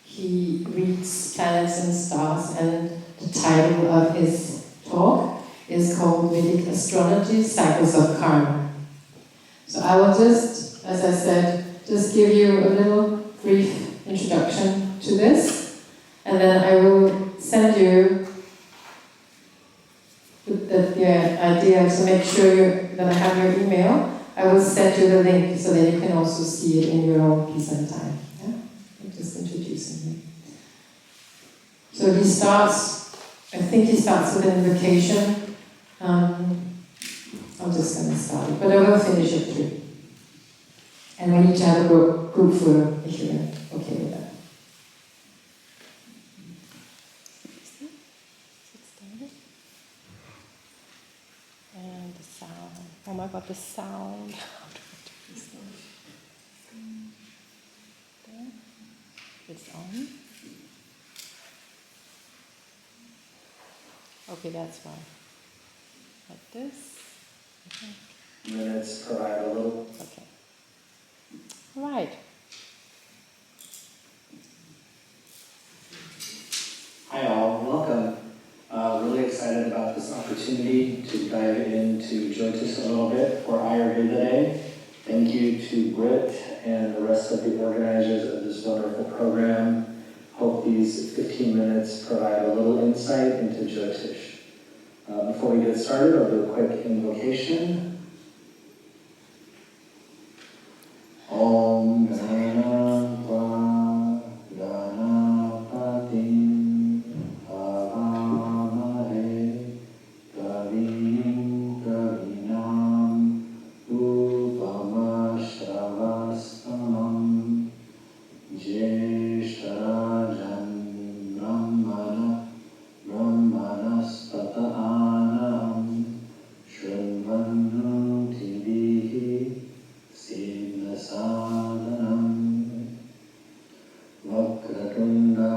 He reads planets and stars, and the title of his talk is called Vedic Astrology, Cycles of Karma. So I will just, as I said, just give you a little brief introduction to this, and then I will send you the idea, so make sure that I have your email. I will send you the link so that you can also see it in your own peace and time. Yeah? I'm just introducing him. So he starts, I think he starts with an invocation. I'm just going to start it, but I will finish at 3. And we need to have a group photo if you're okay with that. And the sound. Oh my god, the sound. There. It's on. Okay, that's fine. Like this. Okay. Minutes provide a little. Okay. All right. Hi all, welcome. Really excited about this opportunity to dive into Jyotish a little bit for AyurVeda Day. Thank you to Britt and the rest of the organizers of this wonderful program. Hope these 15 minutes provide a little insight into Jyotish. Before we get started, I'll do a quick invocation. Om Ganapva Ganapatim Avamahe Kavim Kavinam Upamashravastamam Jeshtaran Brahmanaspata Anam Shrivannu Tibihi Siddha Sadhanam Vakratunda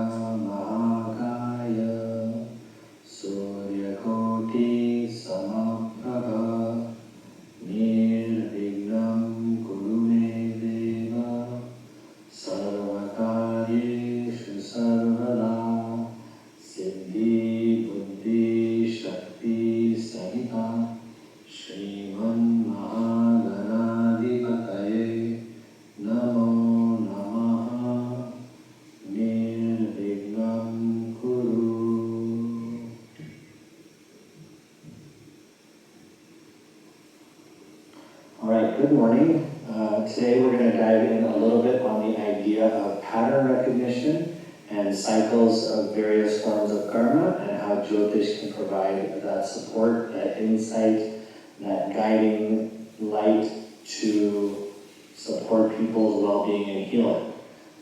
Mahakaya Suryakoti Samaprabha Nirvignam Kurume Deva Sarvakaryeshu Sarvada Siddhi Buddhi Shakti Sahita Shriman Mahaganadhipataye Namo Namaha Nirvignam Kuru. All right, good morning. Today we're going to dive in a little bit on the idea of pattern recognition and cycles of various forms of karma and how Jyotish can provide that support, that insight, that guiding light to support people's well-being and healing.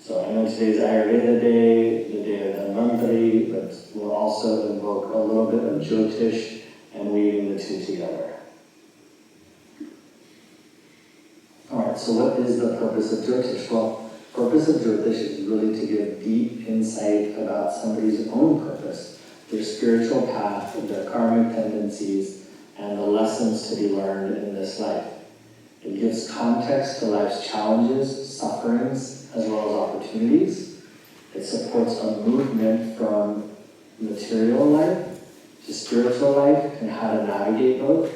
So I know today's AyurVeda Day, the day of the Manvantari, but we'll also invoke a little bit of Jyotish and and weaving the two together. Alright, so what is the purpose of Jyotish? Well, the purpose of Jyotish is really to give deep insight about somebody's own purpose, their spiritual path, their karmic tendencies, and the lessons to be learned in this life. It gives context to life's challenges, sufferings, as well as opportunities. It supports a movement from material life to spiritual life and how to navigate both.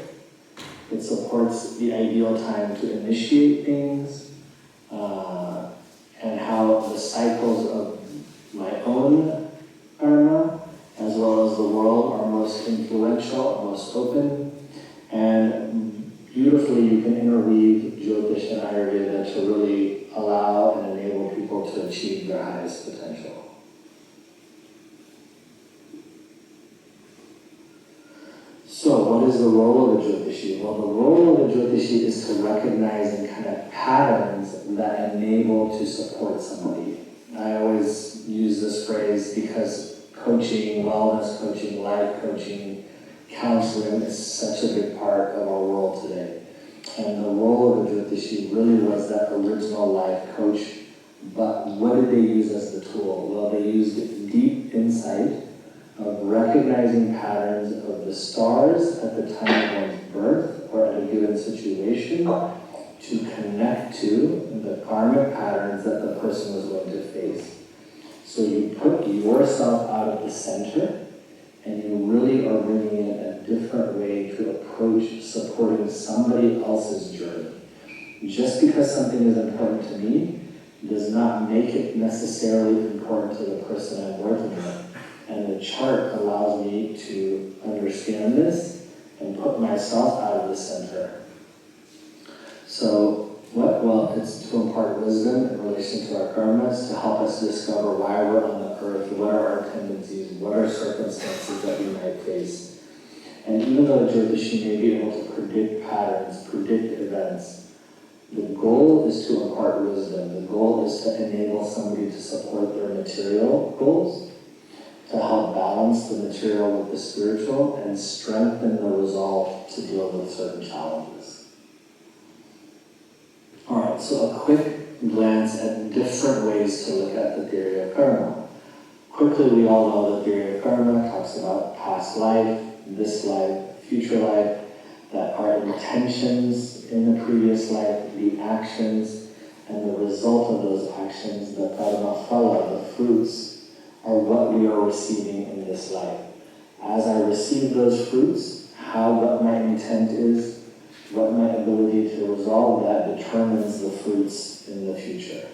It supports the ideal time to initiate things, and how the cycles of my own karma, as well as the world, are most influential, most open, and beautifully you can interweave Jyotish and Ayurveda to really allow and enable people to achieve their highest potential. So, what is the role of a Jyotishi? Well, the role of a Jyotishi is to recognize and connect patterns that enable to support somebody. I always use this phrase because coaching, wellness coaching, life coaching, counseling is such a big part of our world today. And the role of a Jyotishi really was that original life coach. But what did they use as the tool? Well, they used deep insight of recognizing patterns of the stars at the time of one's birth or at a given situation to connect to the karmic patterns that the person was going to face. So you put yourself out of the center and you really are bringing in a different way to approach supporting somebody else's journey. Just because something is important to me does not make it necessarily important to the person I'm working with. And the chart allows me to understand this and put myself out of the center. So what? Well, it's to impart wisdom in relation to our karmas, to help us discover why we're on the earth, what are our tendencies, what are circumstances that we might face. And even though Jyotishi may be able to predict patterns, predict events, the goal is to impart wisdom. The goal is to enable somebody to support their material goals, to help balance the material with the spiritual, and strengthen the resolve to deal with certain challenges. Alright, so a quick glance at different ways to look at the theory of karma. Quickly, we all know the theory of karma talks about past life, this life, future life, that our intentions in the previous life, the actions, and the result of those actions, the karma phala, the fruits, are what we are receiving in this life. As I receive those fruits, what my intent is, what my ability to resolve that determines the fruits in the future.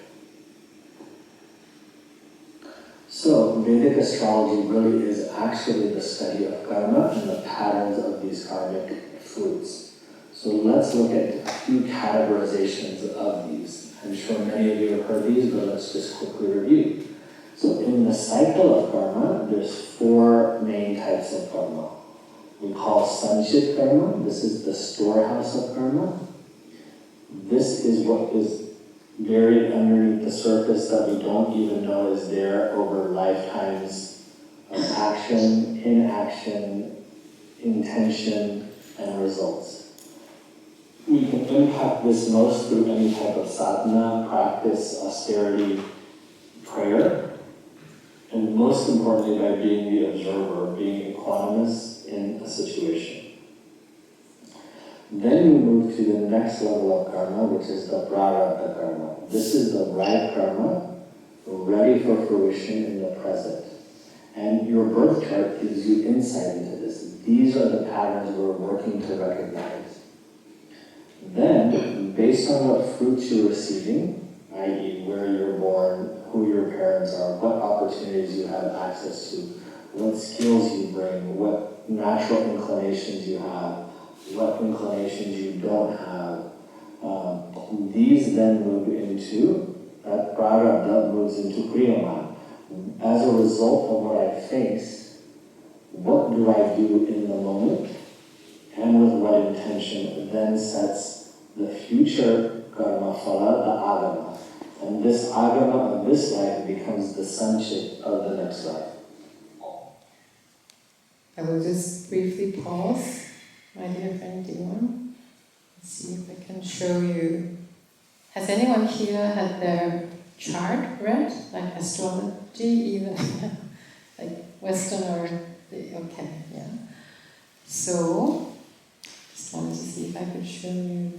So, Vedic astrology really is actually the study of karma and the patterns of these karmic fruits. So let's look at a few categorizations of these. I'm sure many of you have heard these, but let's just quickly review. So in the cycle of karma, there's 4 main types of karma. We call sanchit karma. This is the storehouse of karma. This is what is buried underneath the surface that we don't even know is there over lifetimes of action, inaction, intention, and results. We can impact this most through any type of sadhana, practice, austerity, prayer, and most importantly by being the observer, being equanimous in a situation. Then we move to the next level of karma, which is the prarabdha karma. This is the right karma, ready for fruition in the present. And your birth chart gives you insight into this. These are the patterns we're working to recognize. Then, based on what fruits you're receiving, i.e. where you're born, who your parents are, what opportunities you have access to, what skills you bring, what natural inclinations you have, what inclinations you don't have. These then move into, that prarabdha moves into kriyaman. As a result of what I face, what do I do in the moment, and with what intention, then sets the future karma phala, the agama. And this agama of this life becomes the sanchit of the next life. I will just briefly pause. My dear friend Dion, let's see if I can show you. Has anyone here had their chart read, like astrology, even like Western or okay, yeah. So, just wanted to see if I could show you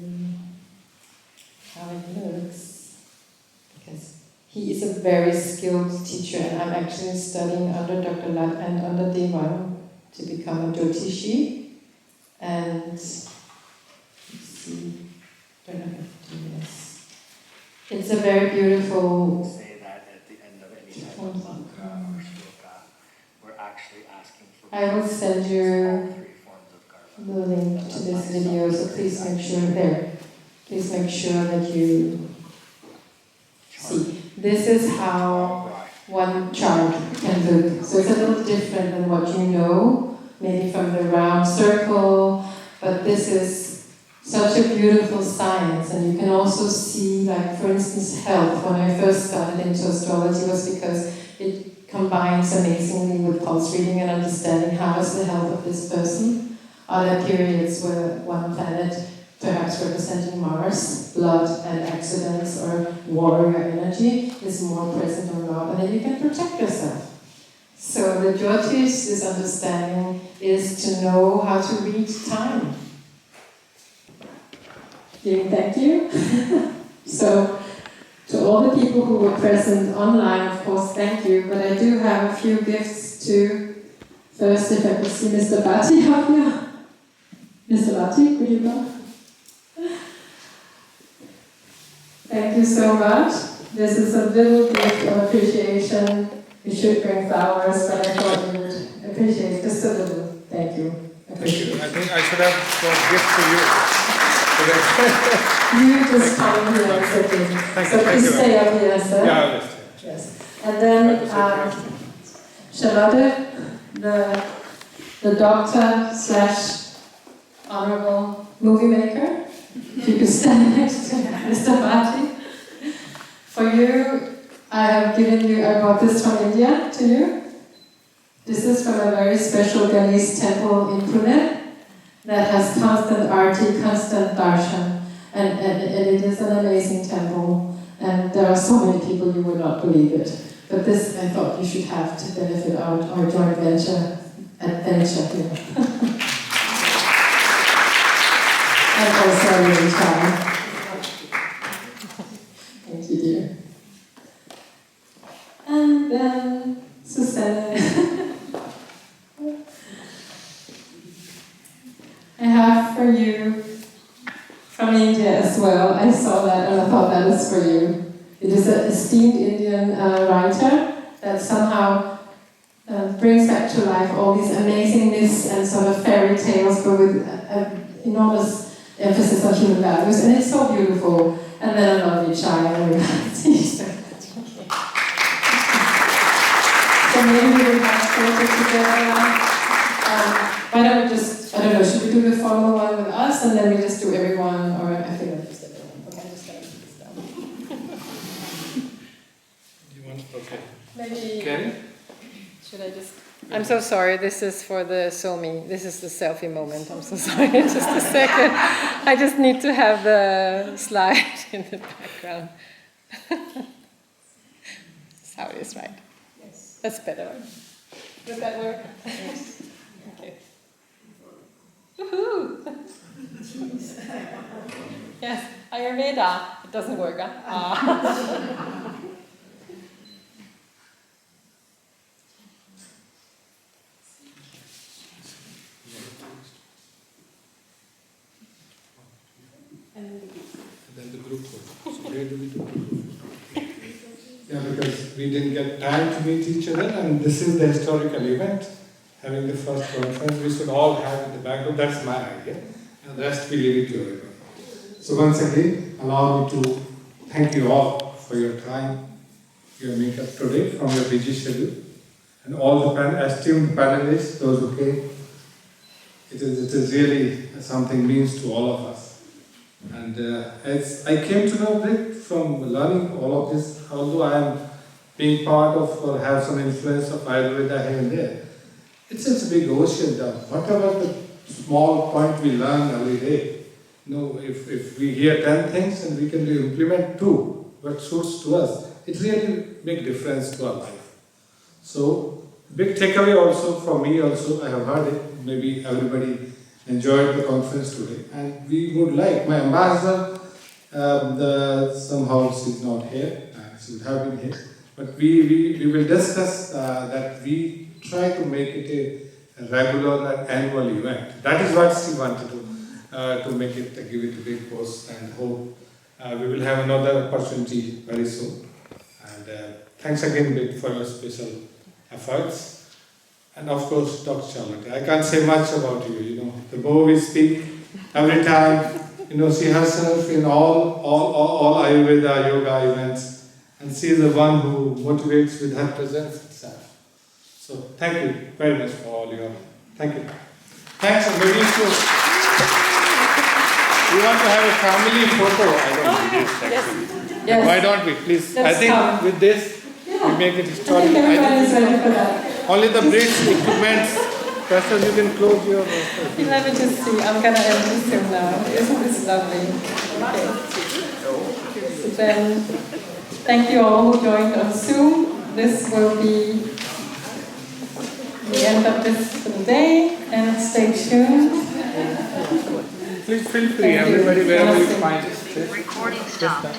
how it looks, because he is a very skilled teacher, and I'm actually studying under Dr. Lat and under Devan to become a Jyotishi. And let's see, don't know how to do this. It's a very beautiful. Say that at the end of any type of mantra or shloka, we're actually asking for. I will send you all three forms of karma. the link to this video, so please make sure there. Please make sure that you see. This is how one chart can look. So it's a little different than what you know, maybe from the round circle, but this is such a beautiful science. And you can also see, like, for instance, health. When I first started into astrology was because it combines amazingly with pulse reading and understanding how is the health of this person. Are there periods where one planet, perhaps representing Mars, blood and accidents or warrior energy, is more present or not, and then you can protect yourself. So the Jyotish, this understanding, is to know how to read time. Thank you. So, to all the people who were present online, of course, thank you, but I do have a few gifts too. First, if I could see Mr. Bhatti up here. Mr. Bhatti, could you go? Thank you so much. This is a little gift of appreciation. You should bring flowers, but I thought you would appreciate just a little. Thank you. Thank you. I think I should have brought gifts for you. You just come here and sit in. So please stay up here, sir. Yeah, I'll just stay. Yes. And then Charlotte, the doctor / honorable movie maker. If you could stand next to Mr. Bhatti. For you, I have given you, I brought this from India to you. This is from a very special Ganesh temple in Pune that has constant arti, constant darshan, and it is an amazing temple. And there are so many people you would not believe it. But this I thought you should have to benefit our joint venture, adventure here. And also a little child. Thank you, dear. And then Susanne. I have for you from India as well. I saw that and I thought that is for you. It is an esteemed Indian writer that somehow brings back to life all these amazing myths and sort of fairy tales, but with enormous emphasis on human values, and it's so beautiful. And then a lovely child. So maybe we will have photos together. Why don't we just, I don't know, should we do the formal one with us, and then we just do everyone, or I think I'll just everyone. Okay, I'm just going to put this down. You want? Okay. Maybe. Karen? Should I just? I'm so sorry, this is for the Somi. This is the selfie moment. I'm so sorry, just a second. I just need to have the slide in the background. That's how it is, right? Yes. That's better. Does that work? Yes. Okay. Woohoo! Yes, AyurVeda. It doesn't work, huh? Ah. And then the group photo. So where do we do the group photo? Yeah, because we didn't get time to meet each other, and this is the historical event. Having the first conference, we should all have in the background. That's my idea. And the rest we leave it to everyone. So once again, allow me to thank you all for your time, your makeup today from your busy schedule, and all the esteemed panelists, those who came. It is really something means to all of us. And as I came to know a bit from learning all of this, although I am being part of or have some influence of AyurVeda here and there, it's just a big ocean down. What about the small point we learn every day? If we hear 10 things and we can implement 2, what suits to us, it really make difference to our life. So, big takeaway also for me also, I have heard it, maybe everybody enjoyed the conference today. And we would like, my ambassador, somehow she's not here, she would have been here. But we will discuss that we try to make it a regular and annual event. That is what she wanted to make it, give it a big post, and hope we will have another opportunity very soon. And thanks again, Bech, for your special efforts. And of course, Dr. Charlotte. I can't say much about you, the more we speak, every time, she herself in all Ayurveda yoga events, and she is the one who motivates with her presence itself. So thank you very much for all your, thank you. Thanks, and maybe we want to have a family photo. I don't know. Yes. Why don't we, please? Let's I think come. with this, we make it historical. Everyone is ready for that. Only the bridge equipment. Pastor, you can close your... Let me just see. I'm going to end this soon now. Isn't this lovely? Okay. So then, thank you all who joined on Zoom. This will be the end of this for the day. And stay tuned. Please feel free, everybody, wherever you find it. Recording stopped.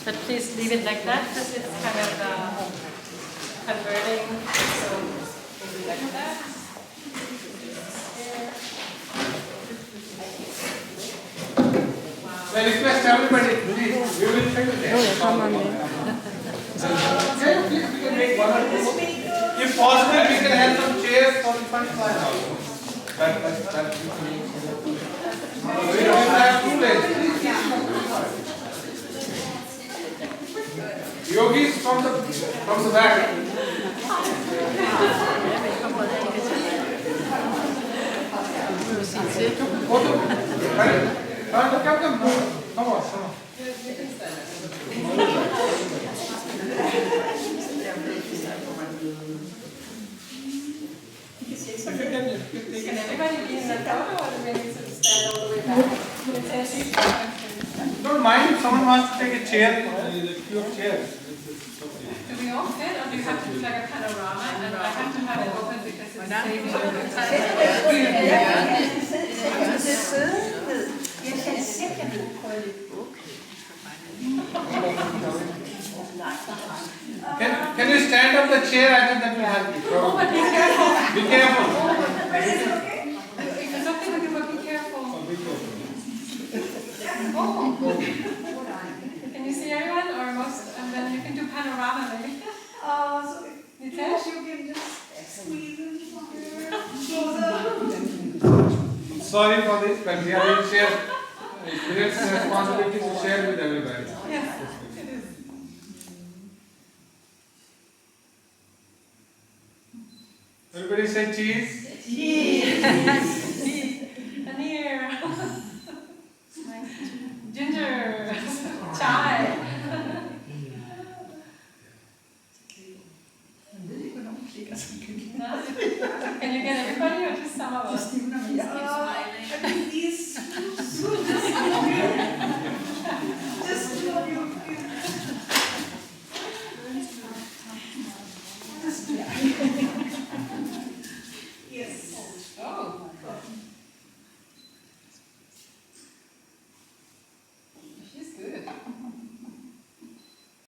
But please leave it like that because it's kind of converting. So leave it like that. I request everybody, please, we will figure that. Come on there. Please, we can make one or two. If possible, we can have some chairs for the front line also. We don't have two places. Yogis from the back. Come on. Can everybody be in the photo or do we need to stand all the way back? Don't mind if someone wants to take a chair, a few chairs. Do we all fit or do you have to do like a panorama? And I have to have it open because it's saving the time. Can you stand up the chair? I think that will help you. Oh, but be careful. Be careful. It's okay with you, but be careful. Can you see everyone or most? And then you can do panorama maybe. So You yes, can? you can just squeeze in here. Sorry for this, but we are will share. It's a responsibility to share with everybody. Yes, it is. Everybody say cheese. Cheese. And here. Ginger. Chai. Can you get everybody or just some of us?